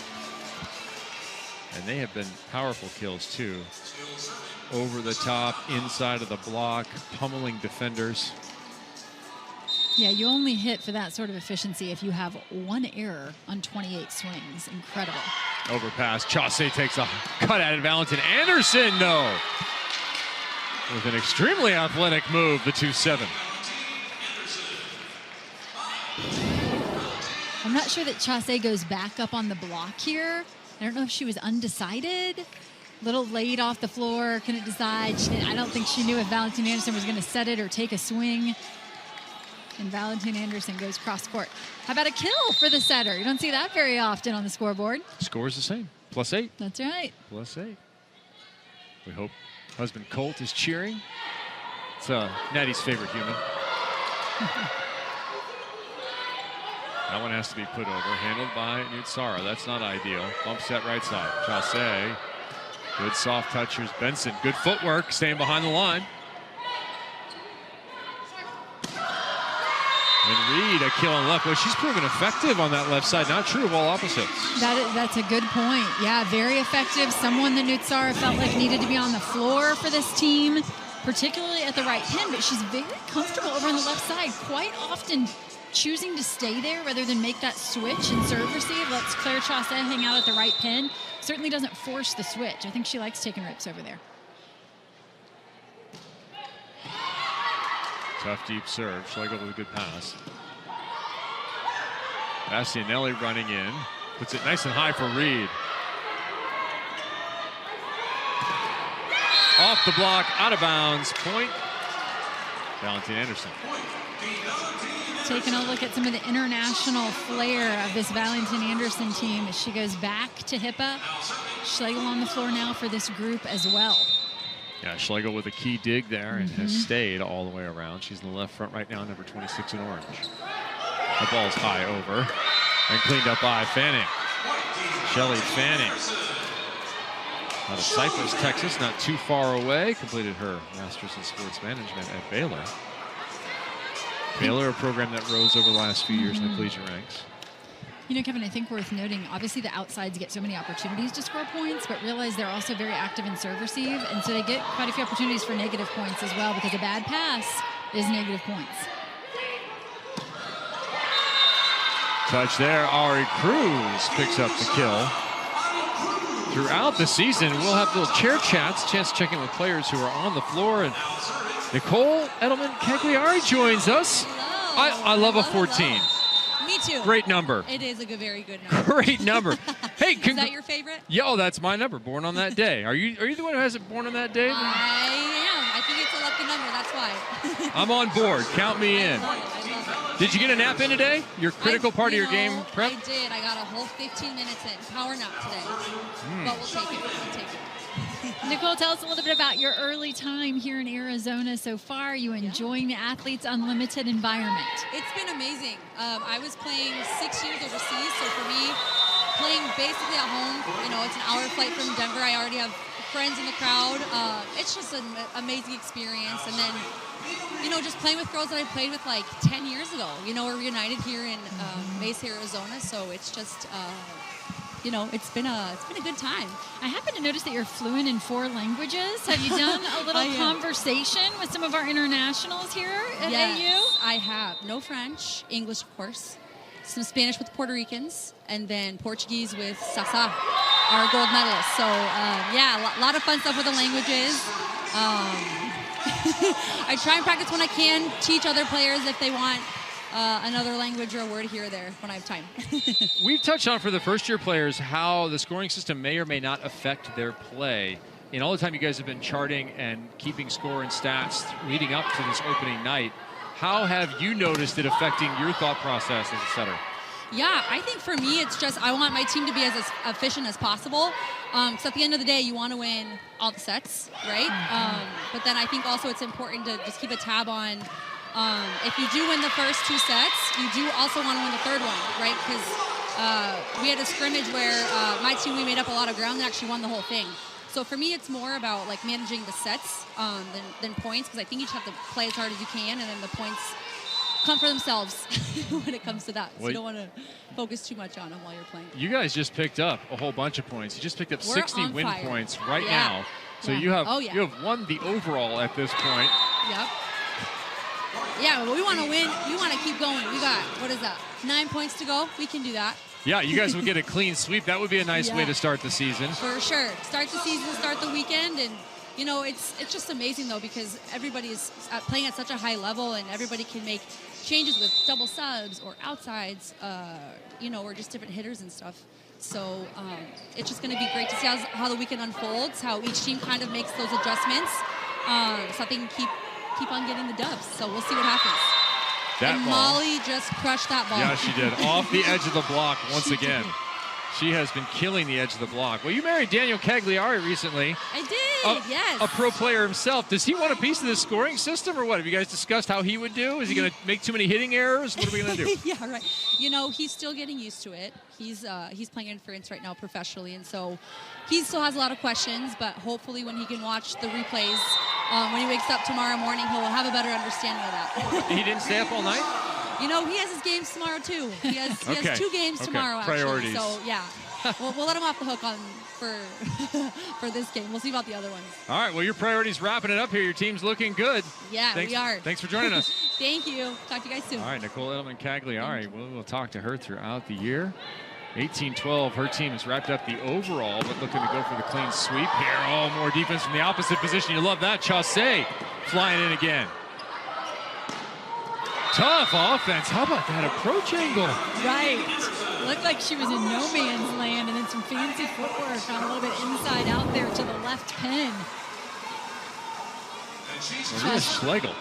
And they have been powerful kills, too. Over the top, inside of the block, pummeling defenders. Yeah, you only hit for that sort of efficiency if you have one error on 28 swings. Incredible. Overpass. Chaussee takes a cut at it. Valentin Anderson, though, with an extremely athletic move, the 2-7. I'm not sure that Chaussee goes back up on the block here. I don't know if she was undecided. A little late off the floor, couldn't decide. I don't think she knew if Valentin Anderson was going to set it or take a swing. And Valentin Anderson goes cross court. How about a kill for the setter? You don't see that very often on the scoreboard. Score's the same. +8. That's right. +8. We hope husband Colt is cheering. It's Natty's favorite human. That one has to be put over. Handled by Nootsara. That's not ideal. Bump set right side. Chaussee. Good soft touchers. Benson. Good footwork. Staying behind the line. And Reed, a kill on left. Well, she's proven effective on that left side. Not true of all opposites. That's a good point. Yeah, very effective. Someone that Nootsara felt like needed to be on the floor for this team, particularly at the right pin, but she's very comfortable over on the left side, quite often choosing to stay there rather than make that switch and serve receive. Lets Claire Chaussee hang out at the right pin. Certainly doesn't force the switch. I think she likes taking rips over there. Tough deep serve. Schlegel with a good pass. Bastianelli running in. Puts it nice and high for Reed. Off the block, out of bounds. Point. Valentin Anderson. Taking a look at some of the international flair of this Valentin Anderson team as she goes back to HIPAA. Schlegel on the floor now for this group as well. Yeah, Schlegel with a key dig there and has stayed all the way around. She's in the left front right now, number 26 in orange. The ball's high over and cleaned up by Fanning. Shelly Fanning out of Cypress, Texas, not too far away. Completed her master's in sports management at Baylor. Baylor, a program that rose over the last few years in the collegiate ranks. You know, Kevin, I think worth noting, obviously the outsides get so many opportunities to score points, but realize they're also very active in serve receive, and so they get quite a few opportunities for negative points as well, because a bad pass is negative points. Touch there, Ari Cruz picks up the kill. Throughout the season, we'll have little chair chats, chance to check in with players who are on the floor, and Nicole Edelman-Cagliari joins us. Hello. I love a 14. Me too. Great number. It is a very good number. Great number. Hey, is that your favorite? Yo, that's my number. Born on that day. Are you the one who has it born on that day? I am. I think it's a lucky number. That's why. I'm on board. Count me in. I love it. Did you get a nap in today? Your critical part of your game prep? I did. I got a whole 15 minutes in. Power nap today. But we'll take it. We'll take it. Nicole, tell us a little bit about your early time here in Arizona so far. Are you enjoying the Athletes Unlimited environment? It's been amazing. I was playing 6 years overseas, so for me, playing basically at home, it's an hour flight from Denver. I already have friends in the crowd. It's just an amazing experience. And then, just playing with girls that I played with like 10 years ago. We're reunited here in Mesa, Arizona, so it's just... it's been a good time. I happen to notice that you're fluent in 4 languages. Have you done a little conversation with some of our internationals here at AU? I have. No French, English, of course, some Spanish with Puerto Ricans, and then Portuguese with Sasa, our gold medalist. So, a lot of fun stuff with the languages. I try and practice when I can, teach other players if they want another language or a word here or there when I have time. We've touched on for the first-year players how the scoring system may or may not affect their play. In all the time you guys have been charting and keeping score and stats leading up to this opening night, how have you noticed it affecting your thought process, et cetera? Yeah, I think for me, it's just I want my team to be as efficient as possible. Because at the end of the day, you want to win all the sets, right? But then I think also it's important to just keep a tab on if you do win the first 2 sets, you do also want to win the third one, right? Because we had a scrimmage where my team, we made up a lot of ground and actually won the whole thing. So for me, it's more about like managing the sets than points, because I think you just have to play as hard as you can, and then the points come for themselves when it comes to that. So you don't want to focus too much on them while you're playing. You guys just picked up a whole bunch of points. You just picked up 60 win points right now. So you have won the overall at this point. Yep. Yeah, well, we want to win. We want to keep going. We got, 9 points to go? We can do that. Yeah, you guys would get a clean sweep. That would be a nice way to start the season. For sure. Start the season, start the weekend. And, it's just amazing, though, because everybody is playing at such a high level, and everybody can make changes with double subs or outsides, or just different hitters and stuff. So it's just going to be great to see how the weekend unfolds, how each team kind of makes those adjustments, so they can keep on getting the dubs. So we'll see what happens. And Molly just crushed that ball. Yeah, she did. Off the edge of the block once again. She has been killing the edge of the block. Well, you married Daniel Cagliari recently. I did, yes. A pro player himself. Does he want a piece of the scoring system, or what? Have you guys discussed how he would do? Is he going to make too many hitting errors? What are we going to do? Yeah, right. He's still getting used to it. He's playing inference right now professionally, and so he still has a lot of questions, but hopefully when he can watch the replays, when he wakes up tomorrow morning, he'll have a better understanding of that. He didn't stay up all night? He has his games tomorrow, too. He has 2 games tomorrow, actually. Priorities. So, yeah. We'll let him off the hook for this game. We'll see about the other ones. All right, well, your priority's wrapping it up here. Your team's looking good. Yeah, we are. Thanks for joining us. Thank you. Talk to you guys soon. All right, Nicole Edelman-Cagliari. We'll talk to her throughout the year. 18-12, her team has wrapped up the overall, but looking to go for the clean sweep here. Oh, more defense from the opposite position. You love that. Chaussee flying in again. Tough offense. How about that approach angle? Right. Looked like she was in no man's land, and then some fancy footwork on a little bit inside out there to the left pin. Schlegel.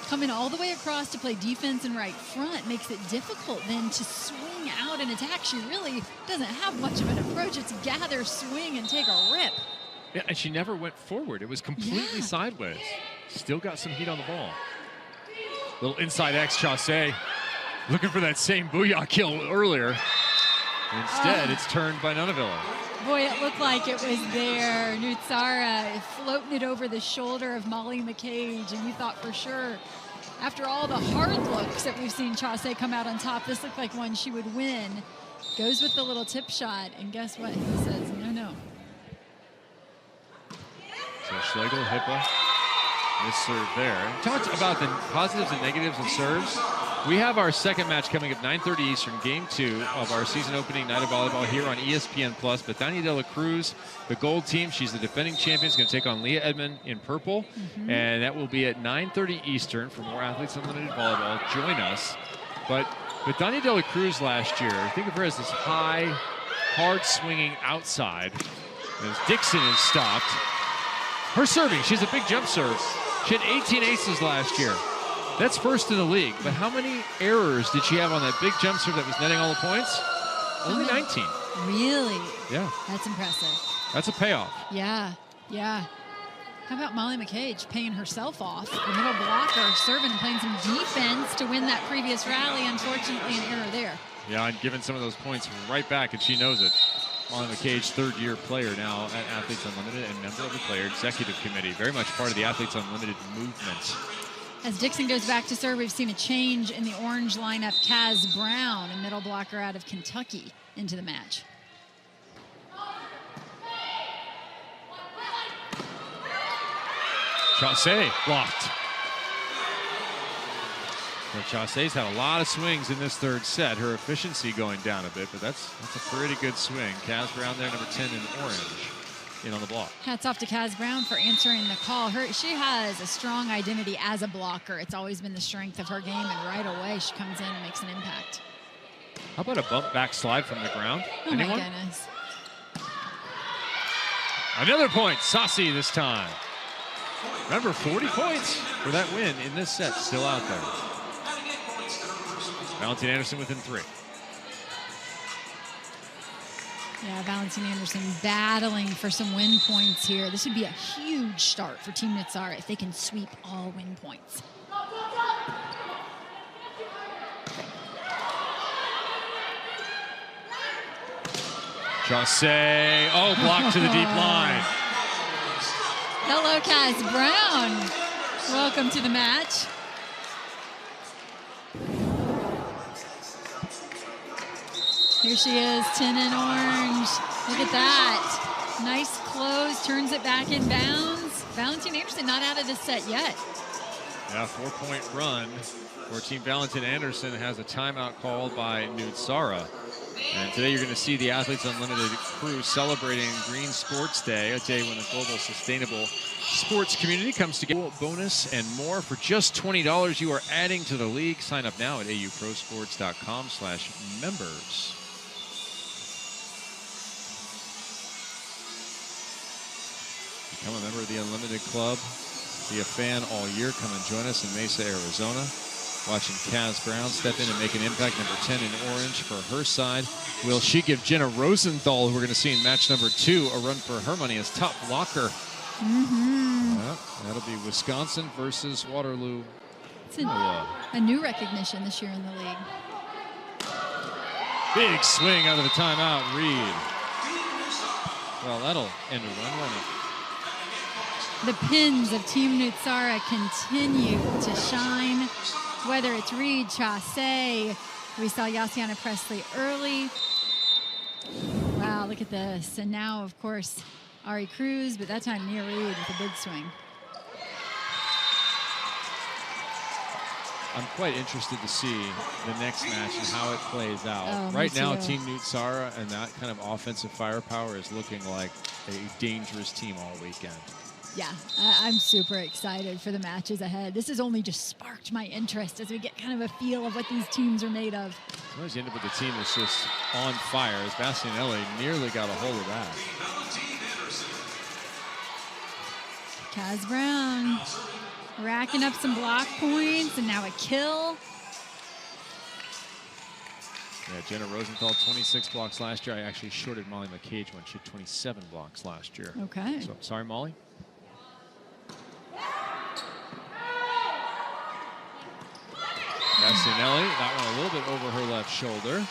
Coming all the way across to play defense and right front makes it difficult then to swing out and attack. She really doesn't have much of an approach. It's gather, swing, and take a rip. Yeah, and she never went forward. It was completely sideways. Still got some heat on the ball. Little inside X Chaussee. Looking for that same booyah kill earlier. Instead, it's turned by Nunavilla. Boy, it looked like it was there. Nootsara floating it over the shoulder of Molly McCage, and you thought for sure, after all the hard looks that we've seen Chaussee come out on top, this looked like one she would win. Goes with the little tip shot, and guess what? He says, no. So Schlegel, Hippa, this serve there. Talked about the positives and negatives of serves. We have our second match coming up 9:30 Eastern, game 2 of our season opening night of volleyball here on ESPN+. Betania de la Cruz, the gold team, she's the defending champion, is going to take on Leah Edmond in purple. And that will be at 9:30 Eastern. For more Athletes Unlimited volleyball, join us. But Betania de la Cruz last year, think of her as this high, hard swinging outside. As Dixon is stopped. Her serving, she's a big jump serve. She had 18 aces last year. That's first in the league, but how many errors did she have on that big jump serve that was netting all the points? Only 19. Really? Yeah. That's impressive. That's a payoff. Yeah, yeah. How about Molly McCage paying herself off? The middle blocker, serving and playing some defense to win that previous rally. Unfortunately, an error there. Yeah, and giving some of those points right back, and she knows it. Molly McCage, third-year player now at Athletes Unlimited and member of the Player Executive Committee. Very much part of the Athletes Unlimited movement. As Dixon goes back to serve, we've seen a change in the orange lineup. Kaz Brown, a middle blocker out of Kentucky, into the match. Chaussee blocked. So Chaussee's had a lot of swings in this third set. Her efficiency going down a bit, but that's a pretty good swing. Kaz Brown there, number 10 in orange, in on the block. Hats off to Kaz Brown for answering the call. She has a strong identity as a blocker. It's always been the strength of her game, and right away she comes in and makes an impact. How about a bump back slide from the ground? Oh, anyone? my goodness. Another point, Saucy this time. Remember, 40 points for that win in this set, still out there. Valentin Anderson within 3. Yeah, Valentin Anderson battling for some win points here. This would be a huge start for Team Nootsara if they can sweep all win points. Chaussee, oh, blocked to the deep line. Hello, Kaz Brown. Welcome to the match. Here she is, 10 in orange. Look at that. Nice close, turns it back in bounds. Valentin Anderson not out of this set yet. Yeah, 4-point run for Team Valentin Anderson. Has a timeout called by Nootsara. And today you're going to see the Athletes Unlimited crew celebrating Green Sports Day, a day when the global sustainable sports community comes together. Bonus and more for just $20. You are adding to the league. Sign up now at auprosports.com/members. Become a member of the Unlimited Club. Be a fan all year. Come and join us in Mesa, Arizona. Watching Kaz Brown step in and make an impact, number 10 in orange for her side. Will she give Jenna Rosenthal, who we're going to see in match number 2, a run for her money as top blocker? That'll be Wisconsin versus Waterloo. It's a new recognition this year in the league. Big swing out of the timeout, Reed. Well, that'll end a run, won't it? The pins of Team Nootsara continue to shine. Whether it's Reed, Chaussee, we saw Yassiana Presley early. Wow, look at this. And now, of course, Ari Cruz, but that time Nia Reed with a big swing. I'm quite interested to see the next match and how it plays out. Oh, right now, too. Team Nootsara and that kind of offensive firepower is looking like a dangerous team all weekend. Yeah, I'm super excited for the matches ahead. This has only just sparked my interest as we get kind of a feel of what these teams are made of. Sometimes you end up with a team that's just on fire, as Bastianelli nearly got a hold of that. Kaz Brown racking up some block points, and now a kill. Yeah, Jenna Rosenthal, 26 blocks last year. I actually shorted Molly McCage when she had 27 blocks last year. Okay. So, sorry, Molly. Bastianelli, that one a little bit over her left shoulder.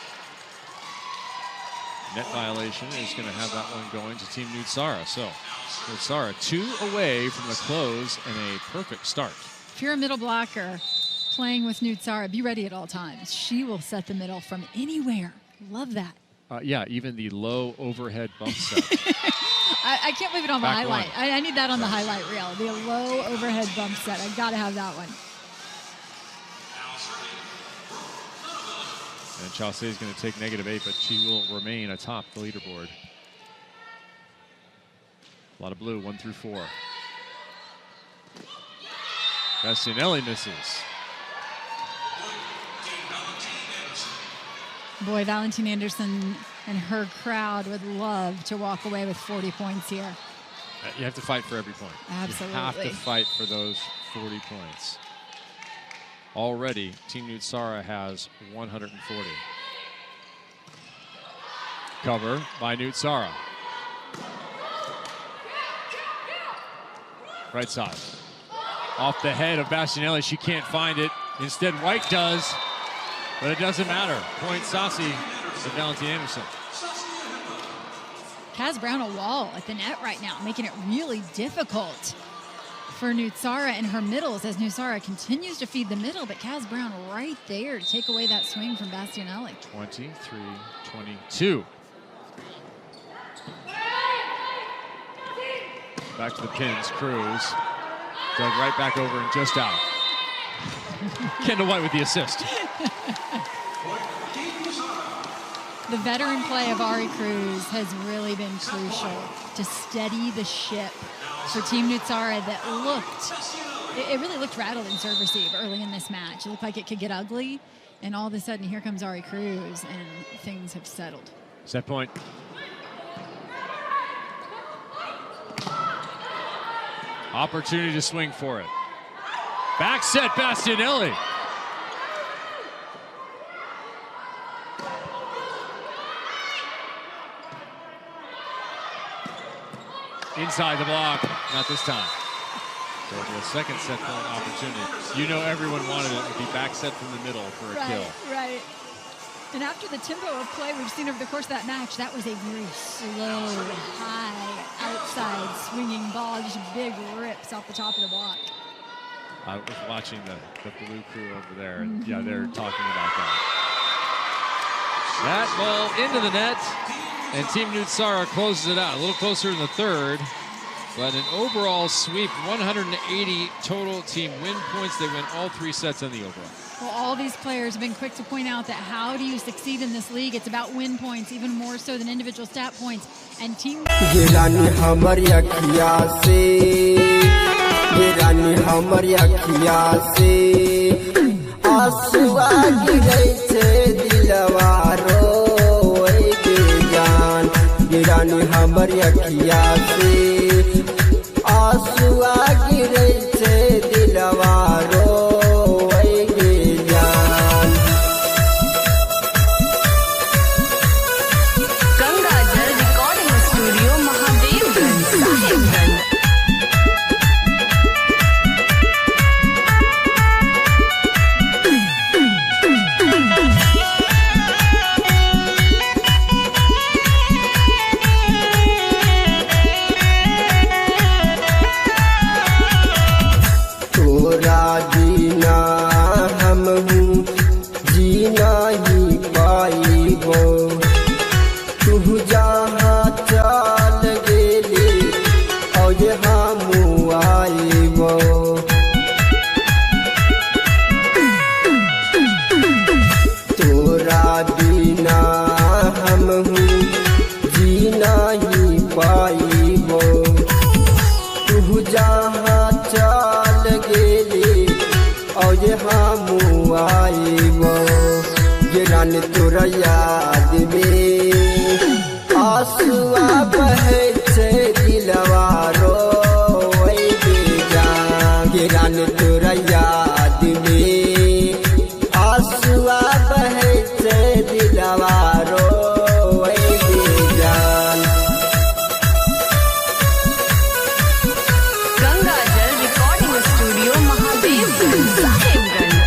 Net violation is going to have that one going to Team Nootsara. So, Nootsara 2 away from the close and a perfect start. If you're a middle blocker playing with Nootsara, be ready at all times. She will set the middle from anywhere. Love that. Yeah, even the low overhead bump set. I can't leave it on the Back highlight. line. I need that on the highlight reel. The low overhead bump set. I've got to have that one. And Chaussee is going to take -8, but she will remain atop the leaderboard. A lot of blue, 1 through 4. Bastianelli misses. Boy, Valentin Anderson and her crowd would love to walk away with 40 points here. You have to fight for every point. Absolutely. You have to fight for those 40 points. Already, Team Nootsara has 140. Cover by Nootsara. Right side. Off the head of Bastianelli. She can't find it. Instead, White does. But it doesn't matter. Point Sassi to Valentin Anderson. Kaz Brown a wall at the net right now, making it really difficult for Nootsara and her middles as Nootsara continues to feed the middle, but Kaz Brown right there to take away that swing from Bastianelli. 23-22. Back to the pins, Cruz. Dug right back over and just out. Kendall White with the assist. The veteran play of Ari Cruz has really been crucial to steady the ship for Team Nootsara that it really looked rattled in serve receive early in this match. It looked like it could get ugly, and all of a sudden here comes Ari Cruz and things have settled. Set point. Opportunity to swing for it. Back set, Bastianelli. Inside the block, not this time. So it'll be a second set point opportunity. You know everyone wanted it to be back set from the middle for a kill. Right. And after the tempo of play we've seen over the course of that match, that was a very slow, high, outside swinging ball, just big rips off the top of the block. I was watching the blue crew over there, and yeah, they're talking about that. That ball into the net, and Team Nootsara closes it out. A little closer in the third, but an overall sweep, 180 total team win points. They win all 3 sets in the overall. Well, all these players have been quick to point out that how do you succeed in this league? It's about win points, even more so than individual stat points. And team... तोरा याद में आंसुआ बहे छे दिलवा रोए बेजान गिरन तोरा याद में आंसुआ बहे छे दिलवा रोए बेजान गंगा जल रिकॉर्डिंग स्टूडियो महादेवगंज साहेबगंज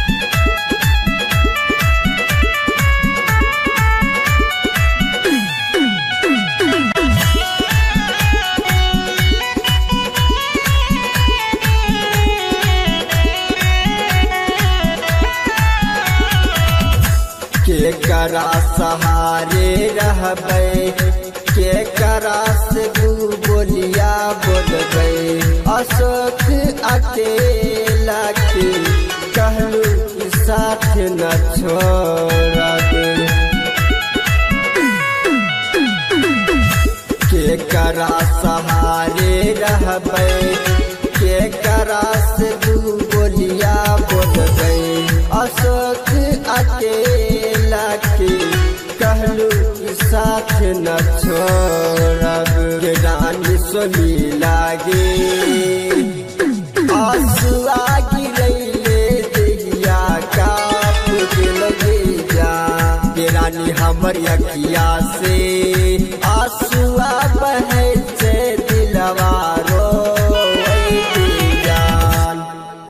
के करा सहारे रहबै के करा से बोलिया बोलबै अशोक अकेला के कहलू साथ न छोड़बै करा सहारे रहबै के करा से दू बोलिया बोलबै अशोक अकेला के कहलू कि साथ न छोड़ब के रानी सोनी लागे आंसुआ गिरैले देहिया काप के लगे जा के रानी हमर अखिया से